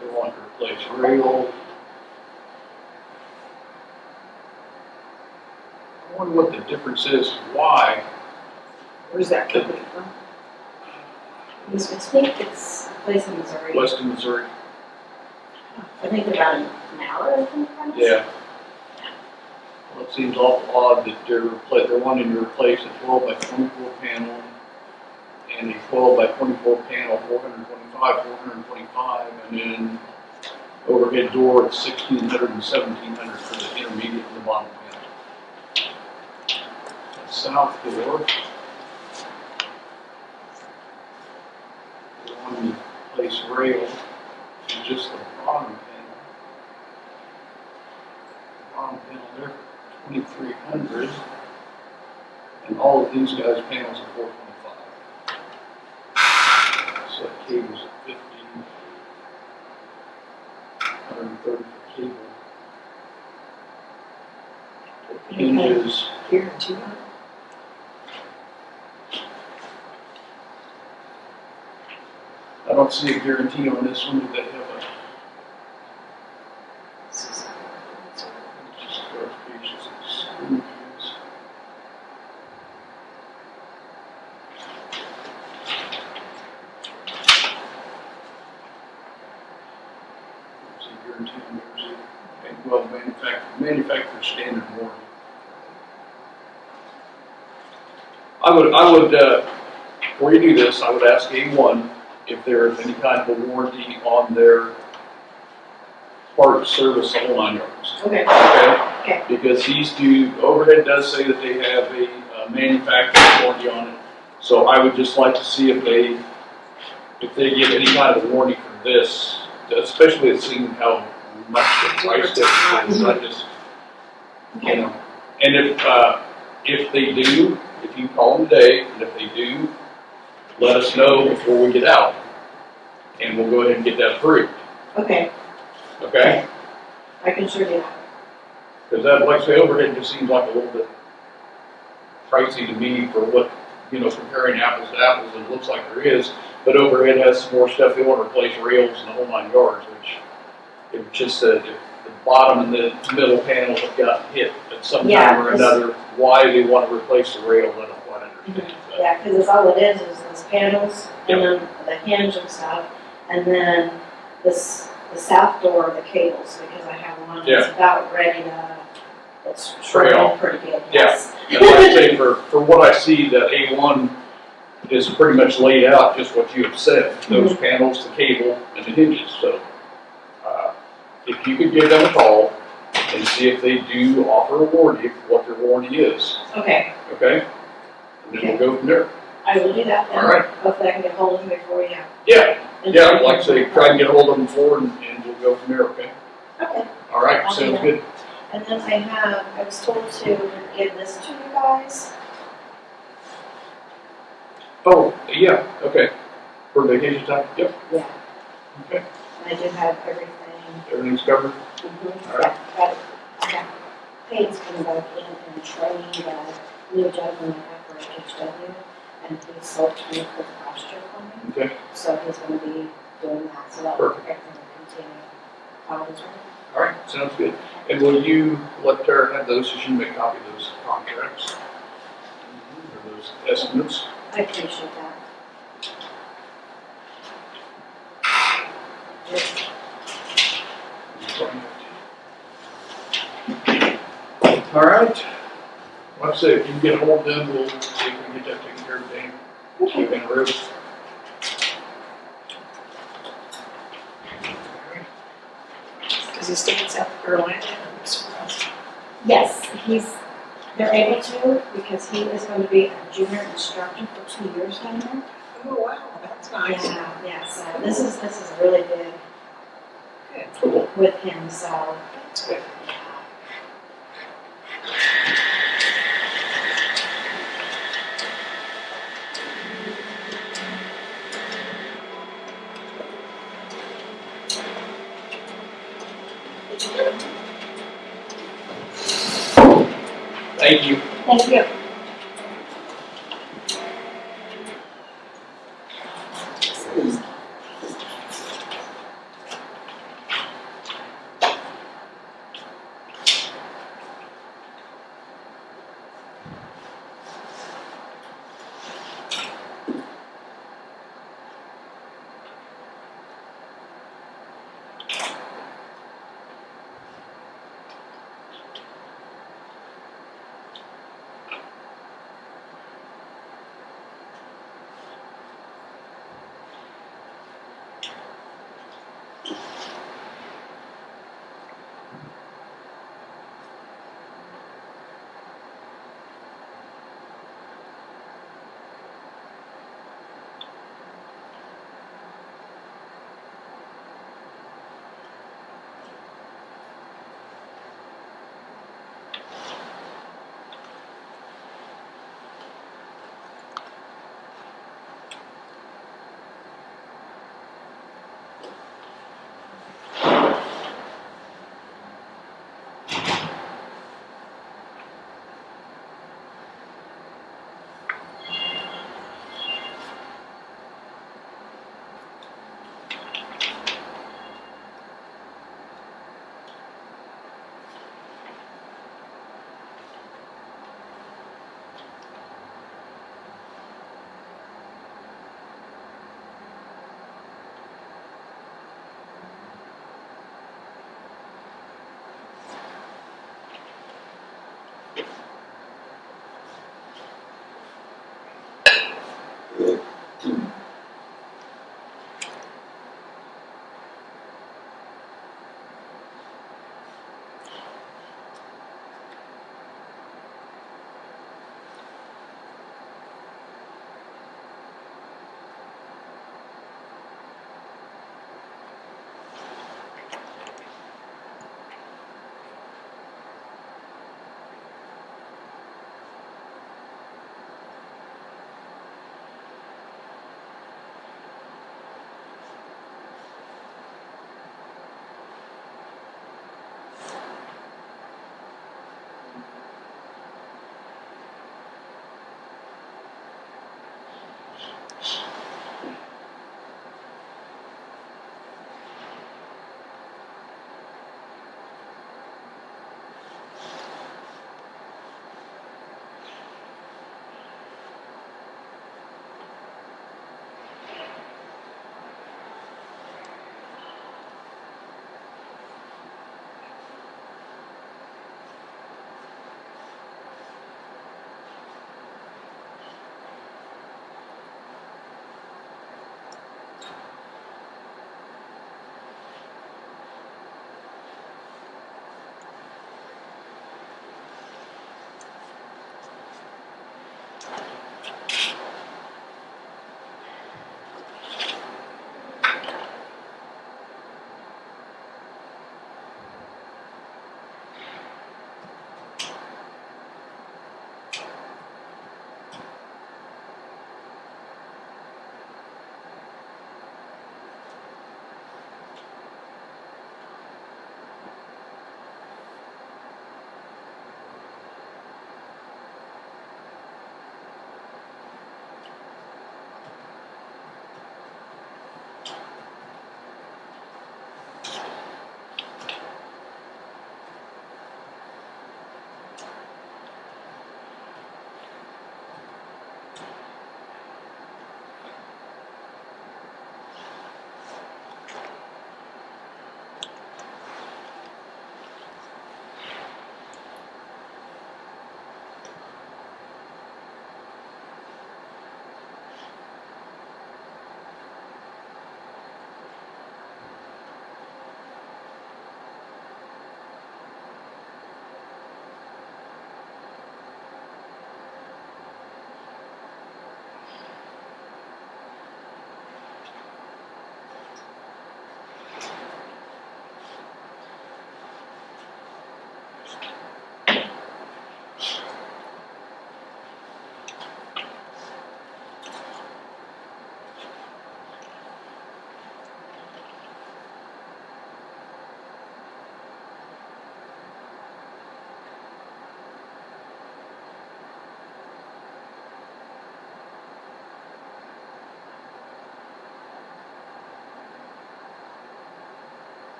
[SPEAKER 2] They want to replace rail. I wonder what the difference is, why.
[SPEAKER 6] where's that company from?
[SPEAKER 8] I think it's a place in Missouri.
[SPEAKER 2] Western Missouri.
[SPEAKER 8] I think they're about an hour, I think, from us.
[SPEAKER 2] Yeah. Well, it seems awful odd that they're wanting to replace a 12 by 24 panel and a 12 by 24 panel, 425, and then overhead door at 1,600 and 1,700 for the intermediate and the bottom panel. The south door, they want to place rail to just the bottom panel. The bottom panel there, 2,300, and all of these guys' panels are 425. So that cable's at 130 for cable. Hinges,
[SPEAKER 6] Guarantee on it?
[SPEAKER 2] I don't see a guarantee on this one. Do they have a, just clarifications of screws? There's a guarantee on theirs. Okay, well, manufacturer standard warranty. I would, before you do this, I would ask A1 if there is any kind of a warranty on their part service the whole 9 yards.
[SPEAKER 8] Okay.
[SPEAKER 2] Okay? Because overhead does say that they have a manufacturer's warranty on it. So I would just like to see if they if they give any kind of warranty for this, especially seeing how much the price difference is, I just, you know. And if they do, if you call them today, and if they do, let us know before we get out, and we'll go ahead and get that approved,
[SPEAKER 8] Okay,
[SPEAKER 2] okay?
[SPEAKER 8] I can sure do that.
[SPEAKER 2] Because that, like I say, overhead just seems like a little bit pricey to me for what, you know, comparing apples to apples, it looks like there is, but overhead has some more stuff, they want to replace rails and the whole 9 yards, which, it was just that if the bottom and the middle panels have gotten hit at some
[SPEAKER 8] Yeah,
[SPEAKER 2] time or
[SPEAKER 8] this-
[SPEAKER 2] another, why they want to replace the rail, I don't quite understand. But-
[SPEAKER 8] Yeah, because it's all it is those panels, and then the hinge and stuff, and then this, the south door of the cables, because I have one that's about ready to, it's shredded pretty good, yes.
[SPEAKER 2] And like I say, for what I see, that A1 is pretty much laid out, just what you have said, those panels, the cable, and the hinges, so, if you could give them a call and see if they do offer a warranty, what their warranty is,
[SPEAKER 8] Okay,
[SPEAKER 2] okay? And then we'll go from there.
[SPEAKER 8] I will do that then.
[SPEAKER 2] All right.
[SPEAKER 8] Hopefully I can get hold of them before you have.
[SPEAKER 2] Yeah, like I say, try and get hold of them before, and we'll go from there, okay?
[SPEAKER 8] Okay,
[SPEAKER 2] All right,
[SPEAKER 8] I'll do
[SPEAKER 2] sounds
[SPEAKER 8] that.
[SPEAKER 2] good.
[SPEAKER 8] and then I was told to give this to you guys.
[SPEAKER 2] Oh, yeah, okay. For vacation time, yep,
[SPEAKER 8] Yeah.
[SPEAKER 2] okay,
[SPEAKER 8] And I do have everything.
[SPEAKER 2] everything's covered. All right.
[SPEAKER 8] I got Payne's coming back in and training the new gentleman I have for HW, and he sold clinical posture for me.
[SPEAKER 2] Okay,
[SPEAKER 8] So he's gonna be doing that, so that will everything will continue. Always right.
[SPEAKER 2] all right, sounds good. And will you let Tara have those, so she can make a copy of those contracts? Or those estimates?
[SPEAKER 8] I appreciate that.
[SPEAKER 2] All right. Like I said, if you can get hold of them, we'll see if we can get that taken care of today. Keep in the road.
[SPEAKER 6] Does he stay in South Carolina?
[SPEAKER 8] Yes, they're able to, because he is going to be a junior instructor for 2 years down there.
[SPEAKER 6] Oh, wow, that's nice.
[SPEAKER 8] Yeah, so this is really big
[SPEAKER 6] Good.
[SPEAKER 2] Cool.
[SPEAKER 8] with him, so.
[SPEAKER 6] That's good.
[SPEAKER 2] Thank you.
[SPEAKER 8] Thank you.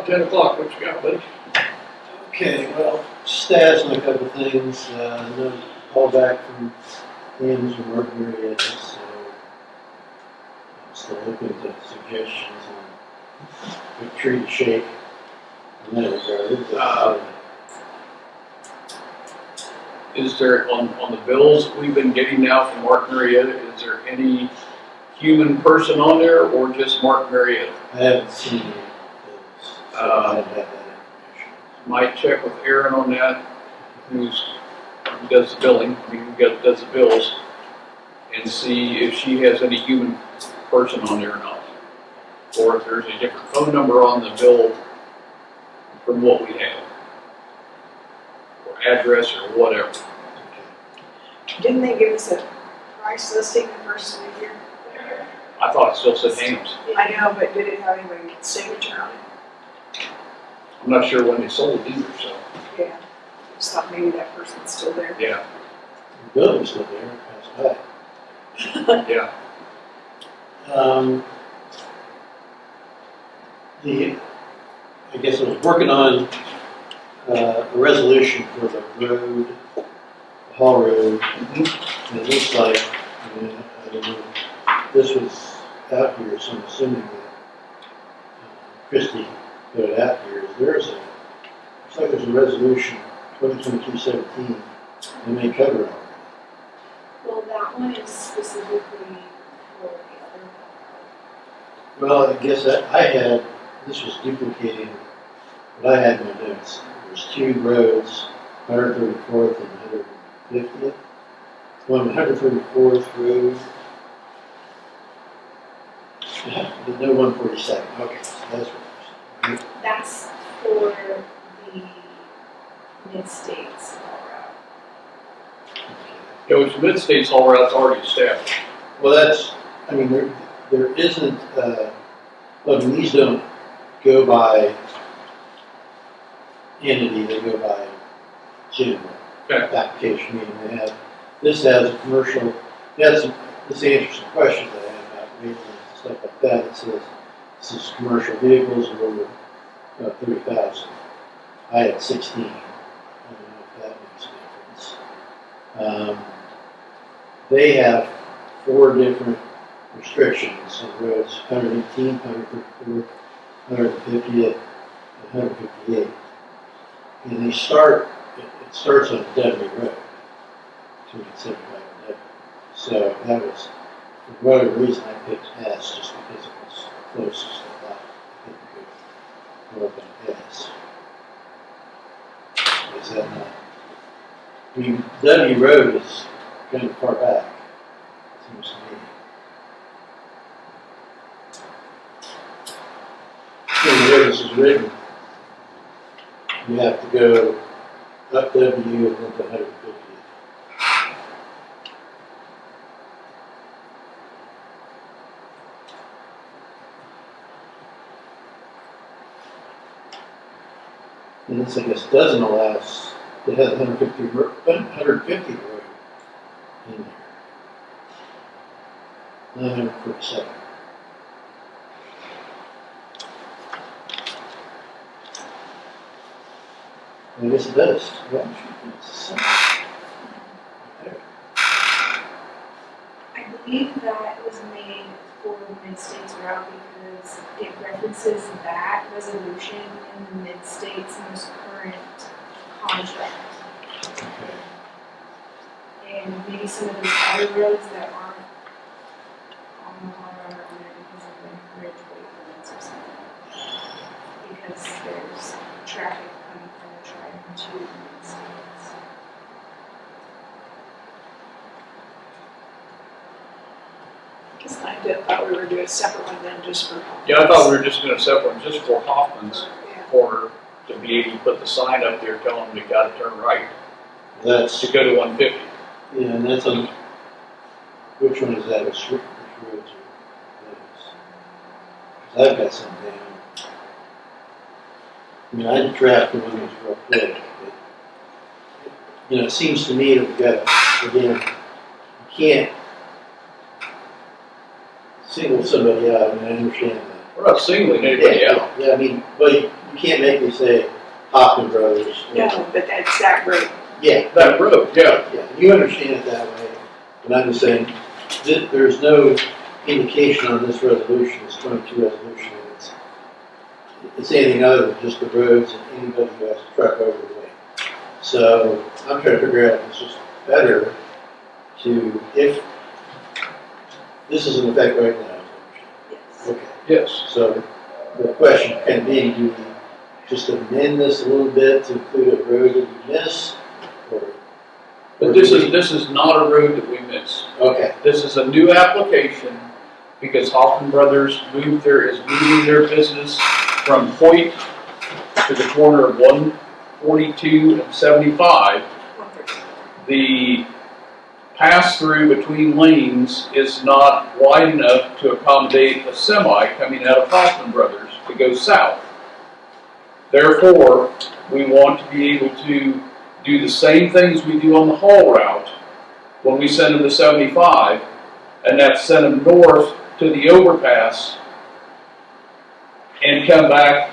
[SPEAKER 2] after 10 o'clock, what you got, buddy?
[SPEAKER 5] Okay, well, stats on a couple things, no call back from hymns or work area, so I'm still open to suggestions on what tree to shake in that regard. But,
[SPEAKER 2] Is there, on the bills we've been getting now from Mark Marietta, is there any human person on there or just Mark Marietta?
[SPEAKER 5] I haven't seen any bills, so I don't have that information.
[SPEAKER 2] Might check with Aaron on that, who does the billing, does the bills, and see if she has any human person on there or not. Or if there's a different phone number on the bill from what we have. Or address or whatever.
[SPEAKER 6] Didn't they give us a price listing the first of the year?
[SPEAKER 2] I thought it still said Ames.
[SPEAKER 6] I know, but did it have anybody's signature on it?
[SPEAKER 2] I'm not sure when they sold it either, so,
[SPEAKER 6] Yeah. I just thought maybe that person's still there.
[SPEAKER 2] yeah,
[SPEAKER 5] The building's still there, passed by.
[SPEAKER 2] yeah.
[SPEAKER 5] I guess I was working on a resolution for the road, the Hall Road, and it looks like, I don't know, this was out here, so I'm assuming that Christie put it out here. Looks like there's a resolution, 2022-17, that may cover it already.
[SPEAKER 3] Well, that one is specifically for the other.
[SPEAKER 5] Well, I guess this was duplicating what I had in my notes. There's two roads, 134th and 150th. One 134th Road. No 142nd. Okay, so that's what it is.
[SPEAKER 3] That's for the mid-states route.
[SPEAKER 2] It was Mid-States All Route's already established.
[SPEAKER 5] Well, there isn't, these don't go by entity, they go by general application, meaning this has a commercial, this answers some questions I had about vehicles and stuff like that. It says, this is commercial vehicles of over 30,000. I had 16. I don't know if that makes a difference. They have 4 different restrictions on roads, 118, 134, 150th, and 158. And it starts on W Road, 275 and W. So that was, for whatever reason, I picked S just because it was closest. I thought I could go up on S. Is that not? I mean, W Road is kind of far back, seems to me. So the way this is written, you have to go up W and then to 150. And this, I guess, doesn't allow us, it has 150 road in there. 947. I guess it does. Well, okay.
[SPEAKER 3] I believe that was made for the mid-states route because it references that resolution in the mid-states most current contract.
[SPEAKER 5] Okay.
[SPEAKER 3] And maybe some of those other roads that aren't on the water are on there because of the bridge waypoints or something. Because there's traffic coming from the tribe to the mid-states.
[SPEAKER 6] I thought we were doing a separate one then just for.
[SPEAKER 2] Yeah, I thought we were just doing a separate one just for Hoffman's
[SPEAKER 6] Yeah.
[SPEAKER 2] corner to be able to put the sign up there telling them they gotta turn right
[SPEAKER 5] That's,
[SPEAKER 2] to go to 150.
[SPEAKER 5] yeah, and that's on, which one is that? Which roads are those? 'Cause I've got some down. I mean, I draft the one that's real quick, but, it seems to me that we've got, again, you can't single somebody out. I mean, I understand that.
[SPEAKER 2] We're not singling anybody out.
[SPEAKER 5] Yeah, I mean, but you can't make me say Hoffman Brothers.
[SPEAKER 6] No, but that's that road.
[SPEAKER 5] Yeah,
[SPEAKER 2] That road, yeah.
[SPEAKER 5] yeah, you understand it that way, but I'm just saying, there's no indication on this resolution, this 22 resolution, it's anything other than just the roads and anybody who has to truck over the way. So I'm trying to figure out if it's just better to, if this is in effect right now.
[SPEAKER 6] Yes.
[SPEAKER 5] Okay,
[SPEAKER 2] Yes.
[SPEAKER 5] so the question can be, do we just amend this a little bit to include a road that we miss? Or
[SPEAKER 2] But this is not a road that we miss.
[SPEAKER 5] okay,
[SPEAKER 2] This is a new application because Hoffman Brothers is moving their business from Hoyt to the corner of 142 and 75. The pass-through between lanes is not wide enough to accommodate a semi coming out of Hoffman Brothers to go south. Therefore, we want to be able to do the same things we do on the haul route when we send them to 75, and that's send them north to the overpass and come back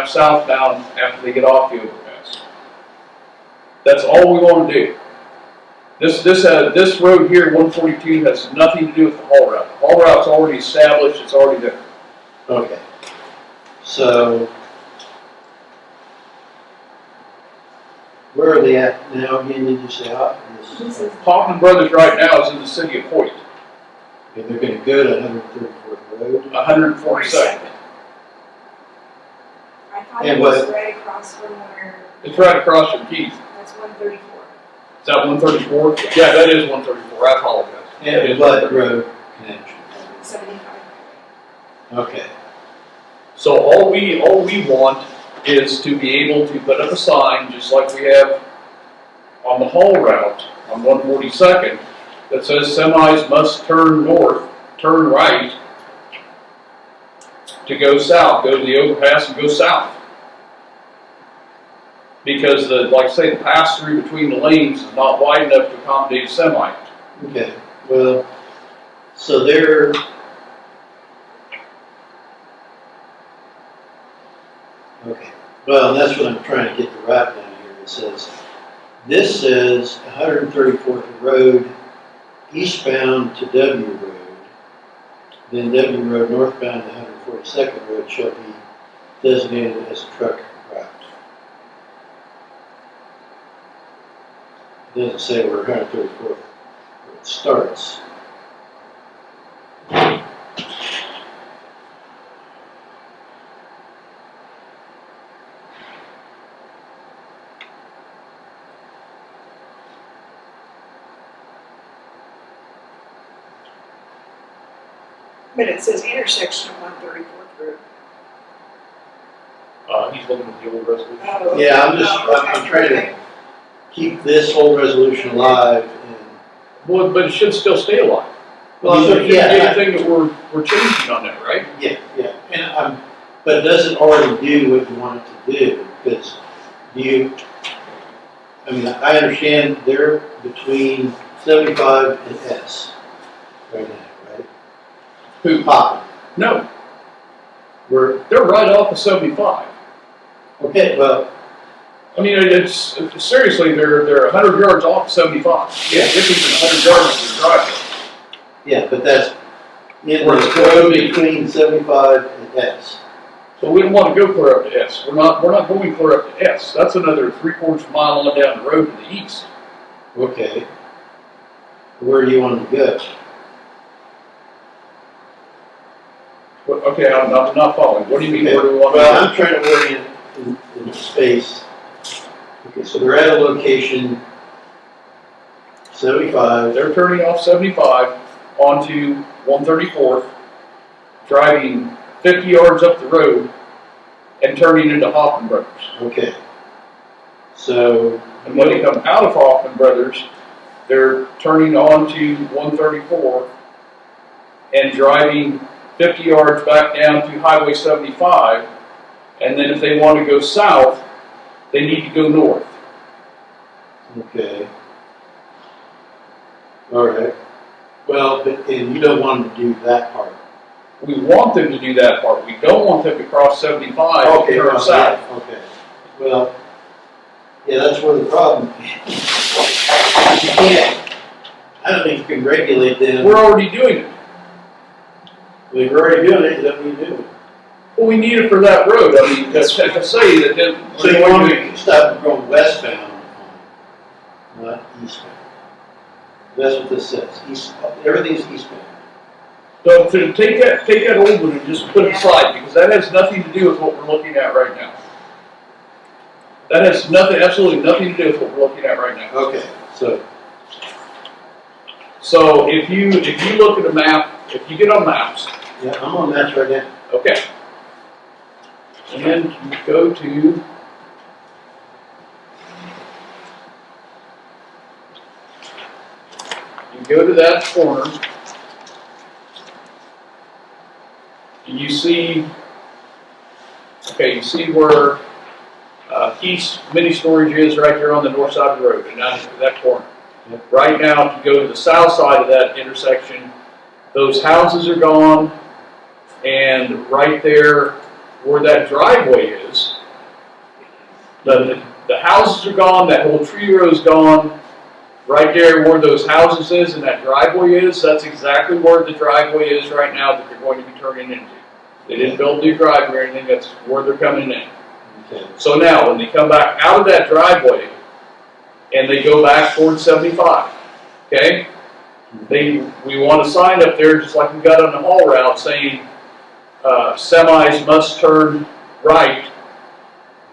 [SPEAKER 2] southbound after they get off the overpass. That's all we want to do. This road here, 142, has nothing to do with the haul route. The haul route's already established, it's already there.
[SPEAKER 5] okay. So where are they at now again, did you say?
[SPEAKER 3] This is
[SPEAKER 2] Hoffman Brothers right now is in the city of Hoyt,
[SPEAKER 5] Okay, they're gonna go to 134th Road.
[SPEAKER 2] 142nd.
[SPEAKER 3] I thought
[SPEAKER 5] And
[SPEAKER 3] it was
[SPEAKER 5] what-
[SPEAKER 3] right across from where,
[SPEAKER 2] It's right across from Keith.
[SPEAKER 3] that's 134.
[SPEAKER 2] Is that 134? Yeah, that is 134. I apologize. That
[SPEAKER 5] And
[SPEAKER 2] is
[SPEAKER 5] what
[SPEAKER 2] 134.
[SPEAKER 5] road connection?
[SPEAKER 3] 75.
[SPEAKER 5] Okay,
[SPEAKER 2] So all we want is to be able to put up a sign, just like we have on the haul route on 142nd, that says semis must turn north, turn right to go south, go to the overpass and go south. Because like I say, the pass through between the lanes is not wide enough to accommodate a semi.
[SPEAKER 5] okay, well, so they're, okay, well, that's what I'm trying to get the route down here. It says, this says 134th Road eastbound to W Road, then W Road northbound to 142nd Road shall be designated as a truck route. It doesn't say where 134th Road starts.
[SPEAKER 6] But it says intersection of 134th Road.
[SPEAKER 2] He's looking at the old resolution.
[SPEAKER 6] Oh,
[SPEAKER 5] Yeah, I'm trying to keep this whole resolution alive and,
[SPEAKER 2] Well, but it should still stay alive.
[SPEAKER 5] well,
[SPEAKER 2] There shouldn't be
[SPEAKER 5] yeah,
[SPEAKER 2] anything that we're changing on that, right?
[SPEAKER 5] yeah, and but it doesn't already do what you want it to do, because I mean, I understand they're between 75 and S right now, right?
[SPEAKER 2] Who?
[SPEAKER 5] Hopping.
[SPEAKER 2] No,
[SPEAKER 5] We're,
[SPEAKER 2] they're right off of 75.
[SPEAKER 5] okay, well,
[SPEAKER 2] I mean, it's seriously, they're 100 yards off 75.
[SPEAKER 5] Yeah.
[SPEAKER 2] If it's 100 yards of the driveway.
[SPEAKER 5] yeah, but that's in
[SPEAKER 2] Where
[SPEAKER 5] the
[SPEAKER 2] it's
[SPEAKER 5] road between 75 and S.
[SPEAKER 2] So we don't want to go clear up to S. We're not going clear up to S. That's another 3/4 mile on down the road to the east.
[SPEAKER 5] Okay. Where do you want to go?
[SPEAKER 2] But, okay, I'm not following. What do you mean?
[SPEAKER 5] Okay.
[SPEAKER 2] Where do we want to
[SPEAKER 5] Well,
[SPEAKER 2] go?
[SPEAKER 5] I'm trying to orient in space. Okay, so they're at a location 75.
[SPEAKER 2] They're turning off 75 onto 134th, driving 50 yards up the road, and turning into Hoffman Brothers.
[SPEAKER 5] Okay. So,
[SPEAKER 2] And when they come out of Hoffman Brothers, they're turning onto 134 and driving 50 yards back down to Highway 75. And then if they want to go south, they need to go north.
[SPEAKER 5] okay. All right. Well, but, and you don't want to do that part.
[SPEAKER 2] We want them to do that part. We don't want them to cross 75 and
[SPEAKER 5] Okay,
[SPEAKER 2] turn
[SPEAKER 5] well,
[SPEAKER 2] south.
[SPEAKER 5] yeah, okay. Well, yeah, that's where the problem. You can't, I don't think you can regulate them.
[SPEAKER 2] We're already doing it.
[SPEAKER 5] We're already doing it, then we do it.
[SPEAKER 2] Well, we need it for that road. I mean, that's to say that then.
[SPEAKER 5] So you want me to stop them going westbound, not eastbound? That's what this says, east, everything's eastbound.
[SPEAKER 2] So to take that old one and just put it aside, because that has nothing to do with what we're looking at right now. That has nothing, absolutely nothing to do with what we're looking at right now.
[SPEAKER 5] Okay, so,
[SPEAKER 2] So if you look at a map, if you get on maps,
[SPEAKER 5] yeah, I'm on that right now.
[SPEAKER 2] okay. And you go to that corner, and you see where Keith's mini storage is right there on the north side of the road, and that's that corner.
[SPEAKER 5] Yep.
[SPEAKER 2] Right now, if you go to the south side of that intersection, those houses are gone, and right there where that driveway is, the houses are gone, that whole tree row is gone. Right there where those houses is and that driveway is, that's exactly where the driveway is right now that they're going to be turning into. They didn't build a new driveway or anything, that's where they're coming in.
[SPEAKER 5] Okay.
[SPEAKER 2] So now, when they come back out of that driveway and they go back towards 75, okay? We want a sign up there, just like we got on the haul route, saying semis must turn right,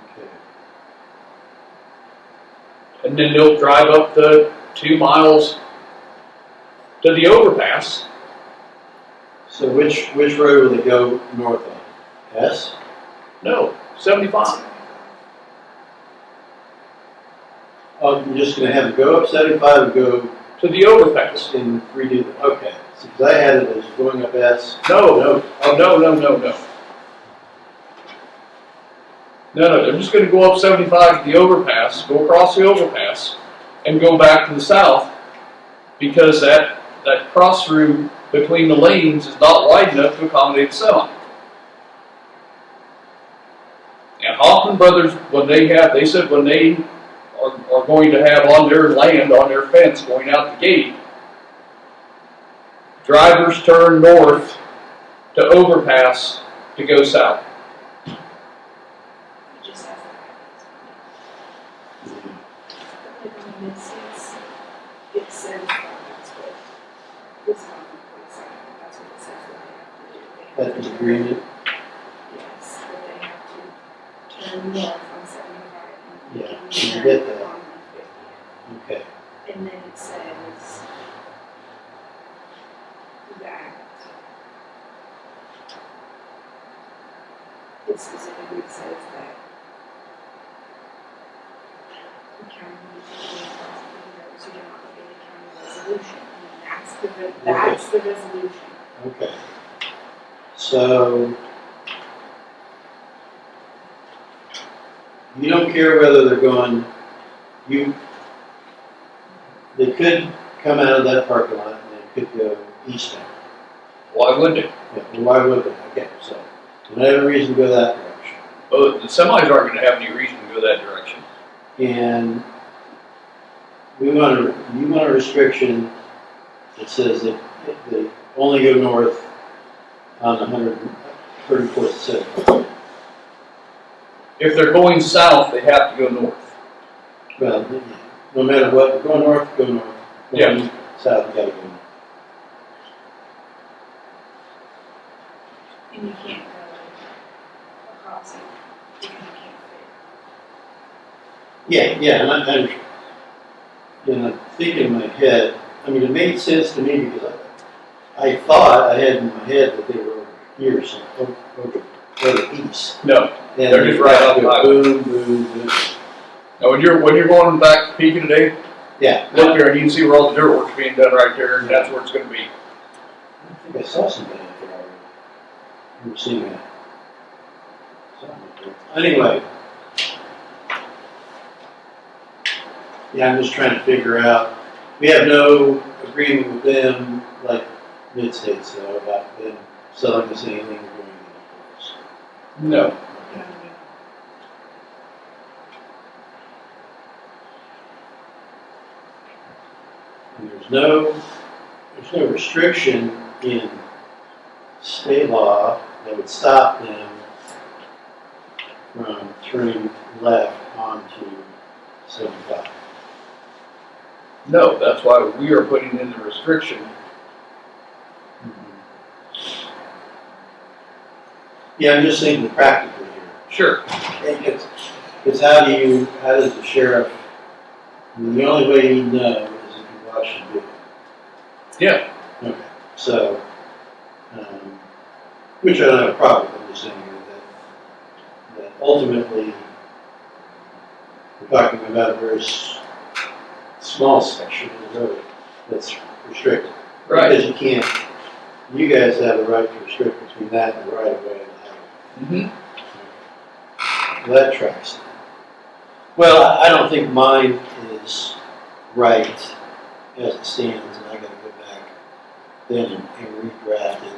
[SPEAKER 5] Okay.
[SPEAKER 2] and then they'll drive up the 2 miles to the overpass.
[SPEAKER 5] So which road will they go north on? S?
[SPEAKER 2] No, 75.
[SPEAKER 5] Oh, you're just gonna have to go up 75 and go
[SPEAKER 2] To the overpass.
[SPEAKER 5] and redo the, okay. So, 'cause I had it as going up S.
[SPEAKER 2] No, they're just gonna go up 75 to the overpass, go across the overpass, and go back to the south, because that cross through between the lanes is not wide enough to accommodate the semi. And Hoffman Brothers, they said when they are going to have on their land, on their fence, going out the gate, drivers turn north to overpass to go south.
[SPEAKER 3] It just has that. Like on it says it's with this one, that's what it says that they have to do.
[SPEAKER 5] That's an agreement.
[SPEAKER 3] Yes, that they have to turn north on 75.
[SPEAKER 5] Yeah,
[SPEAKER 3] and
[SPEAKER 5] you
[SPEAKER 3] turn
[SPEAKER 5] get that.
[SPEAKER 3] on 50.
[SPEAKER 5] Okay.
[SPEAKER 3] And then it says that it specifically says that the county needs to be responsible so you're not looking at county resolution. And that's the resolution.
[SPEAKER 5] Okay. So you don't care whether they're going, they could come out of that parking lot and they could go eastbound.
[SPEAKER 2] Why would they?
[SPEAKER 5] Yeah, well, why would they? Okay, so they have a reason to go that direction.
[SPEAKER 2] Well, the semis aren't going to have any reason to go that direction.
[SPEAKER 5] And you want a restriction that says that they only go north on 134th City.
[SPEAKER 2] If they're going south, they have to go north.
[SPEAKER 5] Well, no matter what, go north, go north.
[SPEAKER 2] Yeah.
[SPEAKER 5] Going south, you gotta go north.
[SPEAKER 3] And you can't go across it because you can't fit.
[SPEAKER 5] Yeah, and I think in my head, I mean, it made sense to me because I thought I had in my head that they were over here, so over east.
[SPEAKER 2] No,
[SPEAKER 5] And
[SPEAKER 2] they're just right off the highway.
[SPEAKER 5] boom, boom, boom.
[SPEAKER 2] Now, when you're going back to Pekin today,
[SPEAKER 5] Yeah.
[SPEAKER 2] look there and you can see where all the dirt work's being done right there, and that's where it's going to be.
[SPEAKER 5] I think I saw somebody out there already. You were seeing that. Something like that. Anyway. Yeah, I'm just trying to figure out, we have no agreement with them, like Mid-States though, about them selling us anything or doing anything else?
[SPEAKER 2] No.
[SPEAKER 5] And there's no restriction in state law that would stop them from turning left onto 75.
[SPEAKER 2] No, that's why we are putting in the restriction.
[SPEAKER 5] Yeah, I'm just thinking practically here.
[SPEAKER 2] Sure.
[SPEAKER 5] Because how does the sheriff, I mean, the only way he knows is if he watches the video.
[SPEAKER 2] Yeah.
[SPEAKER 5] Okay, so, which I don't have a problem with, I'm just saying here that ultimately, we're talking about a very small section of the road that's restricted.
[SPEAKER 2] Right.
[SPEAKER 5] Because you guys have the right to restrict between that and the right of way and the highway.
[SPEAKER 2] Mm-hmm.
[SPEAKER 5] Well, that tracks. Well, I don't think mine is right as it stands, and I gotta go back then and redraft it.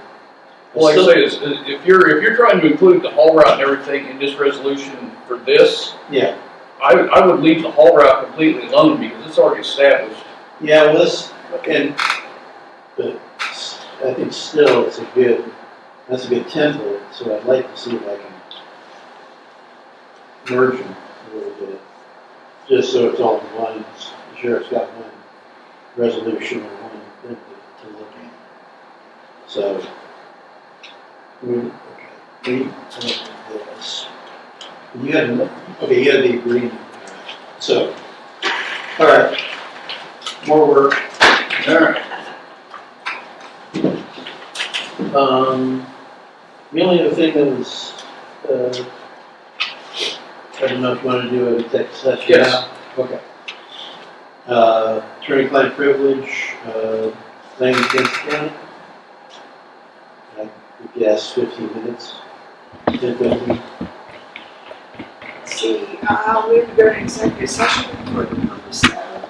[SPEAKER 2] Well, like I say, if you're trying to include the haul route and everything in this resolution for this,
[SPEAKER 5] Yeah,
[SPEAKER 2] I would leave the haul route completely alone because it's already established.
[SPEAKER 5] yeah, well, but I think still that's a good template, so I'd like to see if I can merge them a little bit, just so it's all in one, the sheriff's got one resolution or one thing to look at. So, this. You had the agreement. So, all right, more work.
[SPEAKER 2] All right.
[SPEAKER 5] The only other thing that was, I don't know if you want to do a executive session
[SPEAKER 2] Yes.
[SPEAKER 5] now? Okay. Attorney-client privilege, claim against the county. I would guess 15 minutes. 10-15.
[SPEAKER 6] See, we have to go to executive session for the purpose of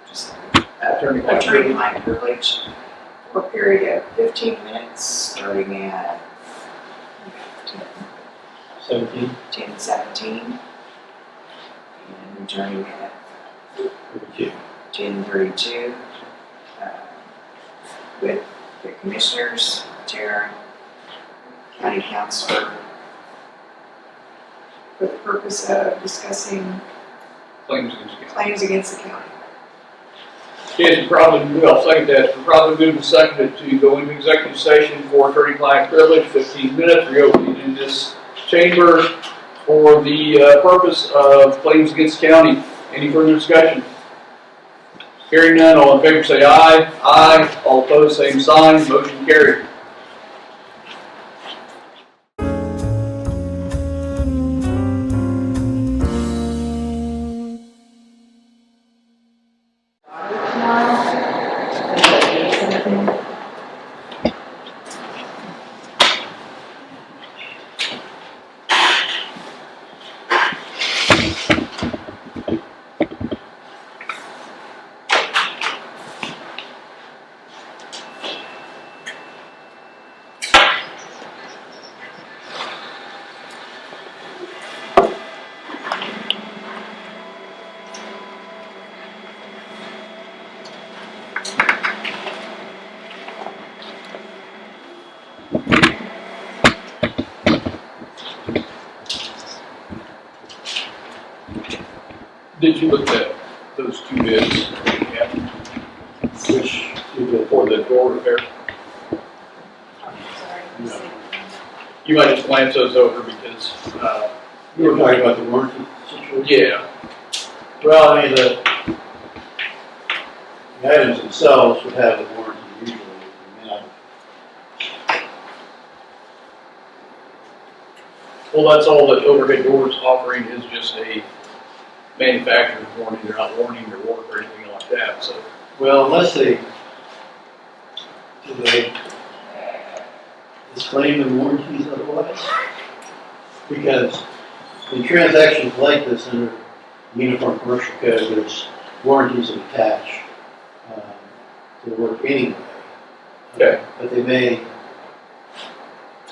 [SPEAKER 6] just attorney-client privilege for a period of 15 minutes, starting at
[SPEAKER 5] 17.
[SPEAKER 6] 10:17, and adjourning at
[SPEAKER 5] 32.
[SPEAKER 6] 10:32, with the commissioners, Tara, County Counselor, for the purpose of discussing
[SPEAKER 2] Claims against the county.
[SPEAKER 6] claims against the county.
[SPEAKER 2] Okay, it's probably, well, second that, it's probably moved and seconded to go into executive session for attorney-client privilege, 15 minutes, reopening in this chamber for the purpose of claims against the county. Any further discussion? Hearing none, all in favor say aye. Aye. All opposed, same sign. Motion carried. Did you look at those two bids? Yeah.
[SPEAKER 5] Which you did
[SPEAKER 2] For the door repair?
[SPEAKER 5] No.
[SPEAKER 2] You might just glance those over because,
[SPEAKER 5] You were talking about the warranty situation?
[SPEAKER 2] yeah.
[SPEAKER 5] Well, I mean, the items themselves would have a warranty usually. I mean,
[SPEAKER 2] Well, that's all that overhead doors offering is just a manufacturer's warranty. They're not warranting their work or anything like that, so.
[SPEAKER 5] well, unless they disclaim the warranties otherwise. Because in transactions like this under the Uniform Commercial Code, there's warranties that attach to the work anyway.
[SPEAKER 2] Okay.
[SPEAKER 5] But they may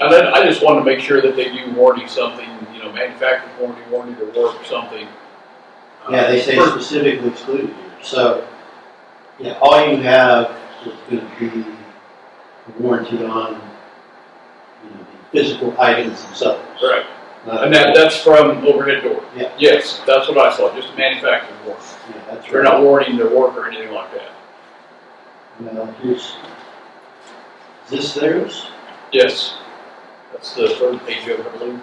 [SPEAKER 2] And then I just wanted to make sure that they do warranty something, you know, manufacturer's warranty their work, something.
[SPEAKER 5] Yeah, they say specifically excluded here, so, yeah, all you have is gonna be warranty on, you know, the physical items themselves.
[SPEAKER 2] Right.
[SPEAKER 5] Not-
[SPEAKER 2] And that's from overhead door?
[SPEAKER 5] Yeah.
[SPEAKER 2] Yes, that's what I saw, just a manufacturer's warranty.
[SPEAKER 5] Yeah, that's
[SPEAKER 2] They're
[SPEAKER 5] right.
[SPEAKER 2] not warranting their work or anything like that.
[SPEAKER 5] Here's, is this theirs?
[SPEAKER 2] Yes. That's the third page of it, I believe.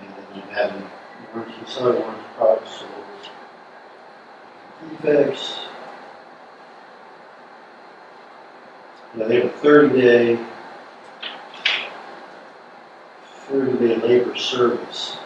[SPEAKER 5] Yeah, they don't have any warranty, some other warranty products, so defects. Yeah, they have a 30-day labor service.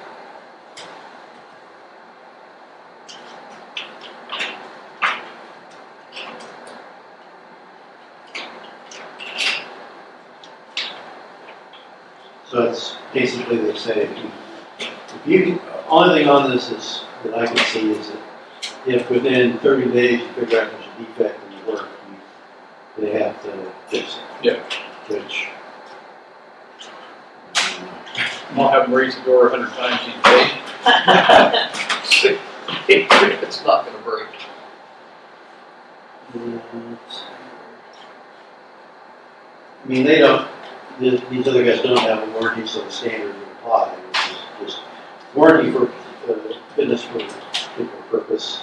[SPEAKER 5] So it's basically they say if you only thing on this is that I can see is that if within 30 days you figure out there's a defect in the work, they have to fix it.
[SPEAKER 2] Yeah.
[SPEAKER 5] Which
[SPEAKER 2] I'll have them raise the door 100 times each day. It's not gonna break.
[SPEAKER 5] I mean, they don't. These other guys don't have a warranty, so the standard would apply. It's just warranty for fitness for particular purpose,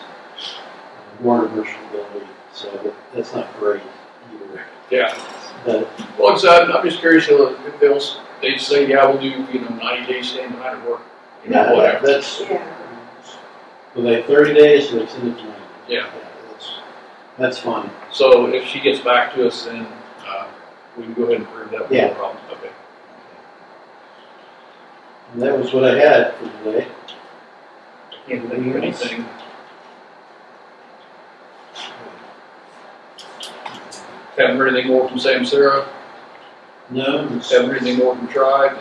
[SPEAKER 5] warranty merchantability. So that's not great either.
[SPEAKER 2] Yeah.
[SPEAKER 5] But
[SPEAKER 2] Well, I'm just curious if they say, yeah, we'll do, you know, 90 days stand behind the work. You know,
[SPEAKER 5] yeah,
[SPEAKER 2] whatever.
[SPEAKER 5] that's.
[SPEAKER 6] Yeah.
[SPEAKER 5] Well, they have 30 days, so extend it to 90.
[SPEAKER 2] Yeah.
[SPEAKER 5] That's fine.
[SPEAKER 2] So if she gets back to us, then we can go ahead and approve that.
[SPEAKER 5] Yeah.
[SPEAKER 2] No problem. Okay.
[SPEAKER 5] And that was what I had for today.
[SPEAKER 2] Can't think of anything. Haven't heard anything more from Sam Sarah.
[SPEAKER 5] No, it's-
[SPEAKER 2] Haven't heard anything more from Tribe.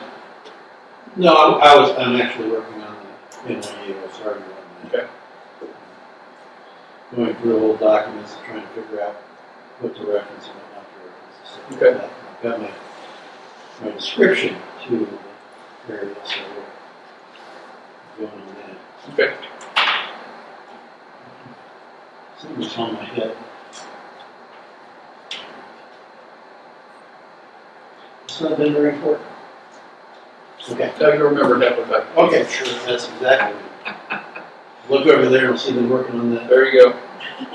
[SPEAKER 5] no, I'm actually working on the MOU. I started on that.
[SPEAKER 2] Okay.
[SPEAKER 5] Going through old documents and trying to figure out what to reference and what not to reference. and stuff like
[SPEAKER 2] Okay.
[SPEAKER 5] that. I've got my description to the area, so we're going on that.
[SPEAKER 2] Okay.
[SPEAKER 5] Something's on my head. It's not been very important. Okay.
[SPEAKER 2] Now you remember that one back.
[SPEAKER 5] Okay, sure, that's exactly it. Look over there and see them working on that
[SPEAKER 2] There you go.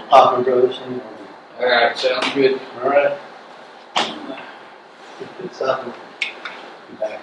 [SPEAKER 5] Hoffman Brothers thing.
[SPEAKER 2] All right. Sounds good.
[SPEAKER 5] All right. Good stuff. Be back.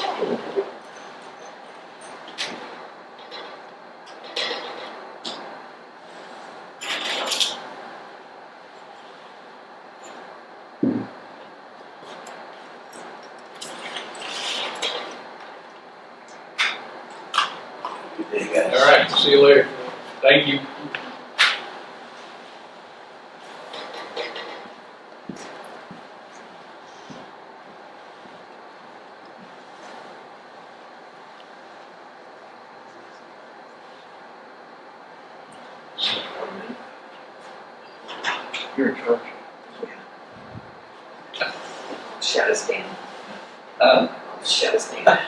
[SPEAKER 5] Good day, guys.
[SPEAKER 2] All right, see you later. Thank you. You're in charge.
[SPEAKER 6] Shut us down. Shut us down.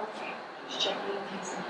[SPEAKER 3] Okay, just checking in case I'm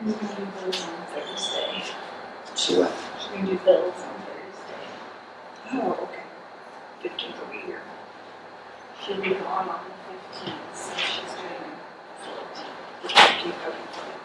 [SPEAKER 3] We're gonna do bills on Thursday.
[SPEAKER 5] So what?
[SPEAKER 3] We're gonna do bills on Thursday.
[SPEAKER 6] Oh, okay. 15th will be here.
[SPEAKER 3] She'll be gone on the 15th, so she's doing the 14th.
[SPEAKER 6] The 15th, okay.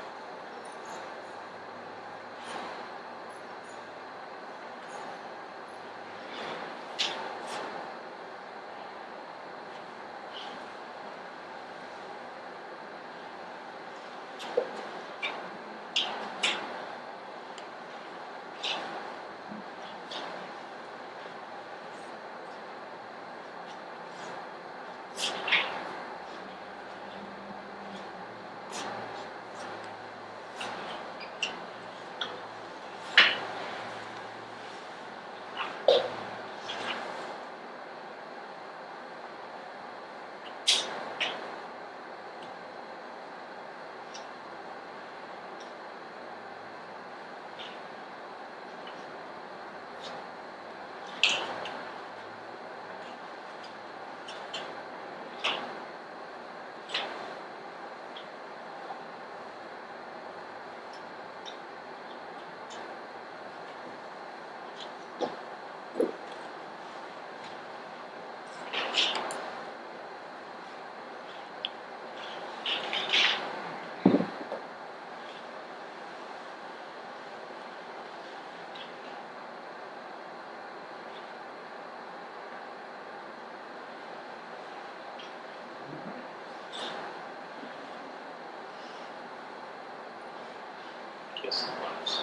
[SPEAKER 2] Yes, it was.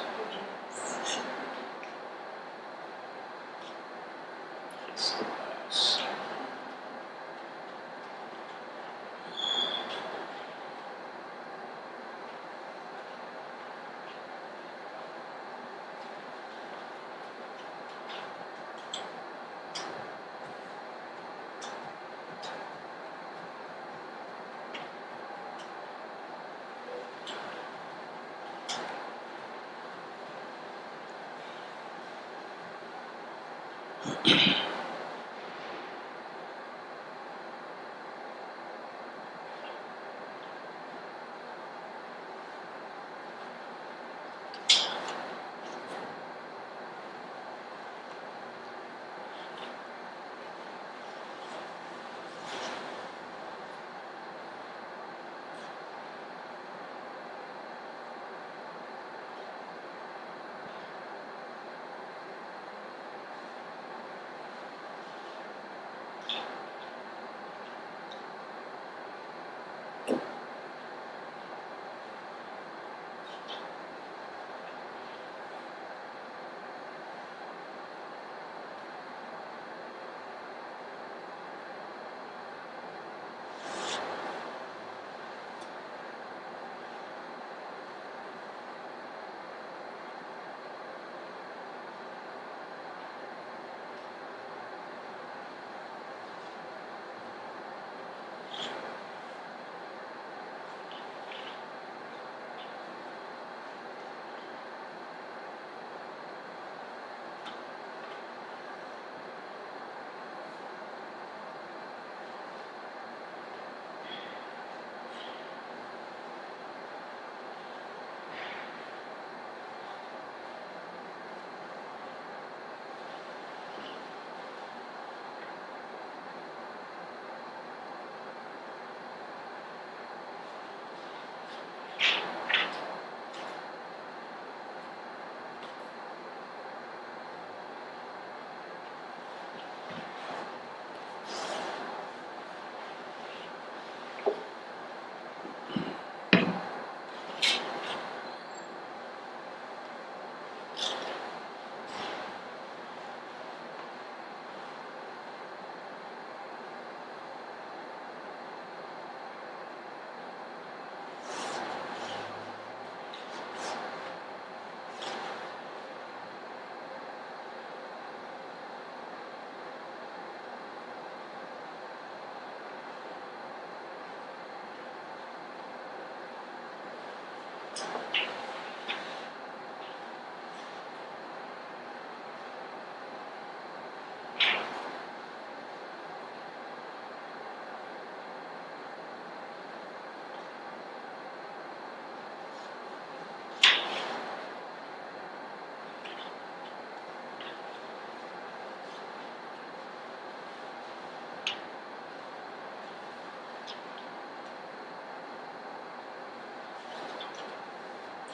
[SPEAKER 2] Yes, it was.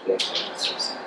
[SPEAKER 6] we actually have source.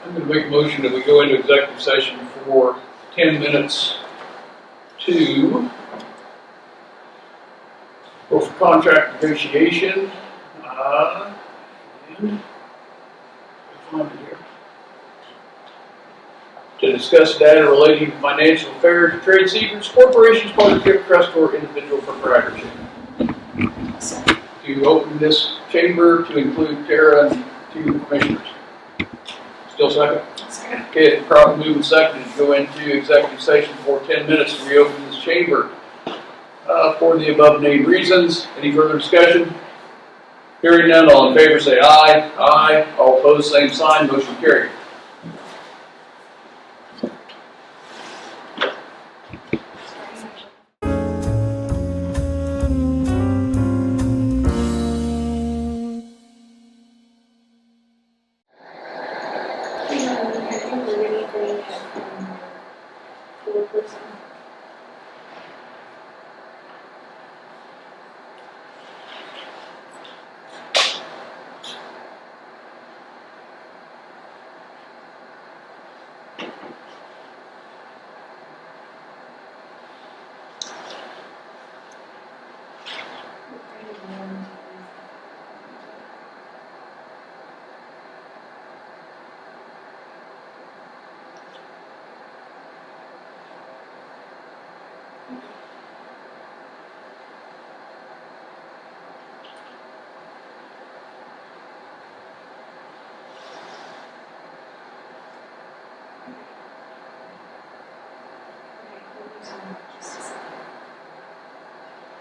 [SPEAKER 2] I'm gonna make a motion that we go into executive session for 10 minutes to go for contract negotiation, and find it here. To discuss data relating to financial affairs, trade secrets, corporations, partnership, trust, or individual proprietorship. To open this chamber to include Tara and two commissioners. Still second?
[SPEAKER 6] Second.
[SPEAKER 2] Okay, it's probably moving second to go into executive session for 10 minutes to reopen this chamber for the above named reasons. Any further discussion? Hearing none, all in favor say aye. Aye. All opposed, same sign. Motion carried.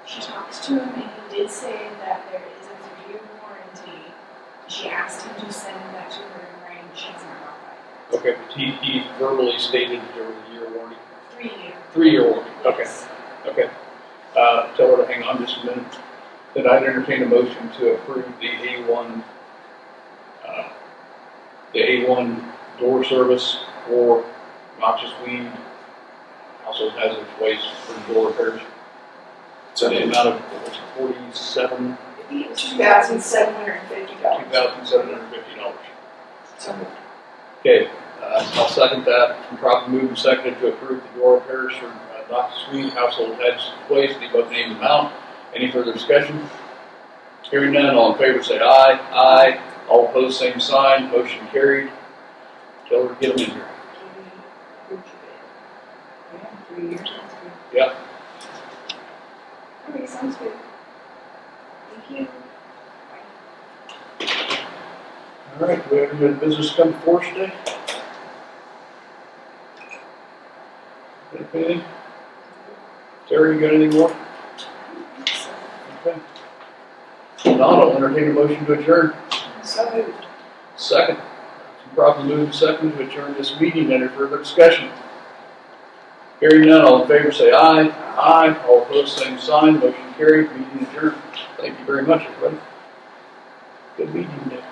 [SPEAKER 3] She talked to him and he did say that there is a 3-year warranty. She asked him to send that to her in writing, she has not replied.
[SPEAKER 2] Okay, but he verbally stated that there was a year warranty.
[SPEAKER 3] 3-year.
[SPEAKER 2] 3-year warranty. Okay.
[SPEAKER 3] Yes.
[SPEAKER 2] Okay. Tell her to hang on just a minute. Then I'd entertain a motion to approve the A1 door service for noxious weed, household hazardous waste for door repairs. So the amount of, what was it, $47,750?
[SPEAKER 6] $2,750. So moved.
[SPEAKER 2] Okay, I'll second that. Probably moved and seconded to approve the door repairs for noxious weed, household hazardous waste, the above named amount. Any further discussion? Hearing none, all in favor say aye. Aye. All opposed, same sign. Motion carried. Tell her to get them in here.
[SPEAKER 6] Yeah, 3 years, that's good.
[SPEAKER 2] Yep.
[SPEAKER 3] Okay, sounds good. Thank you.
[SPEAKER 2] All right, do we have any other business come before us today? Anything? Terry, you got anything more? Okay. Not, I'll entertain a motion to adjourn.
[SPEAKER 6] So moved.
[SPEAKER 2] Second. Probably moved and second to adjourn this meeting. Any further discussion? Hearing none, all in favor say aye. Aye. All opposed, same sign. Motion carried. Meeting adjourned. Thank you very much, everybody. Good meeting today.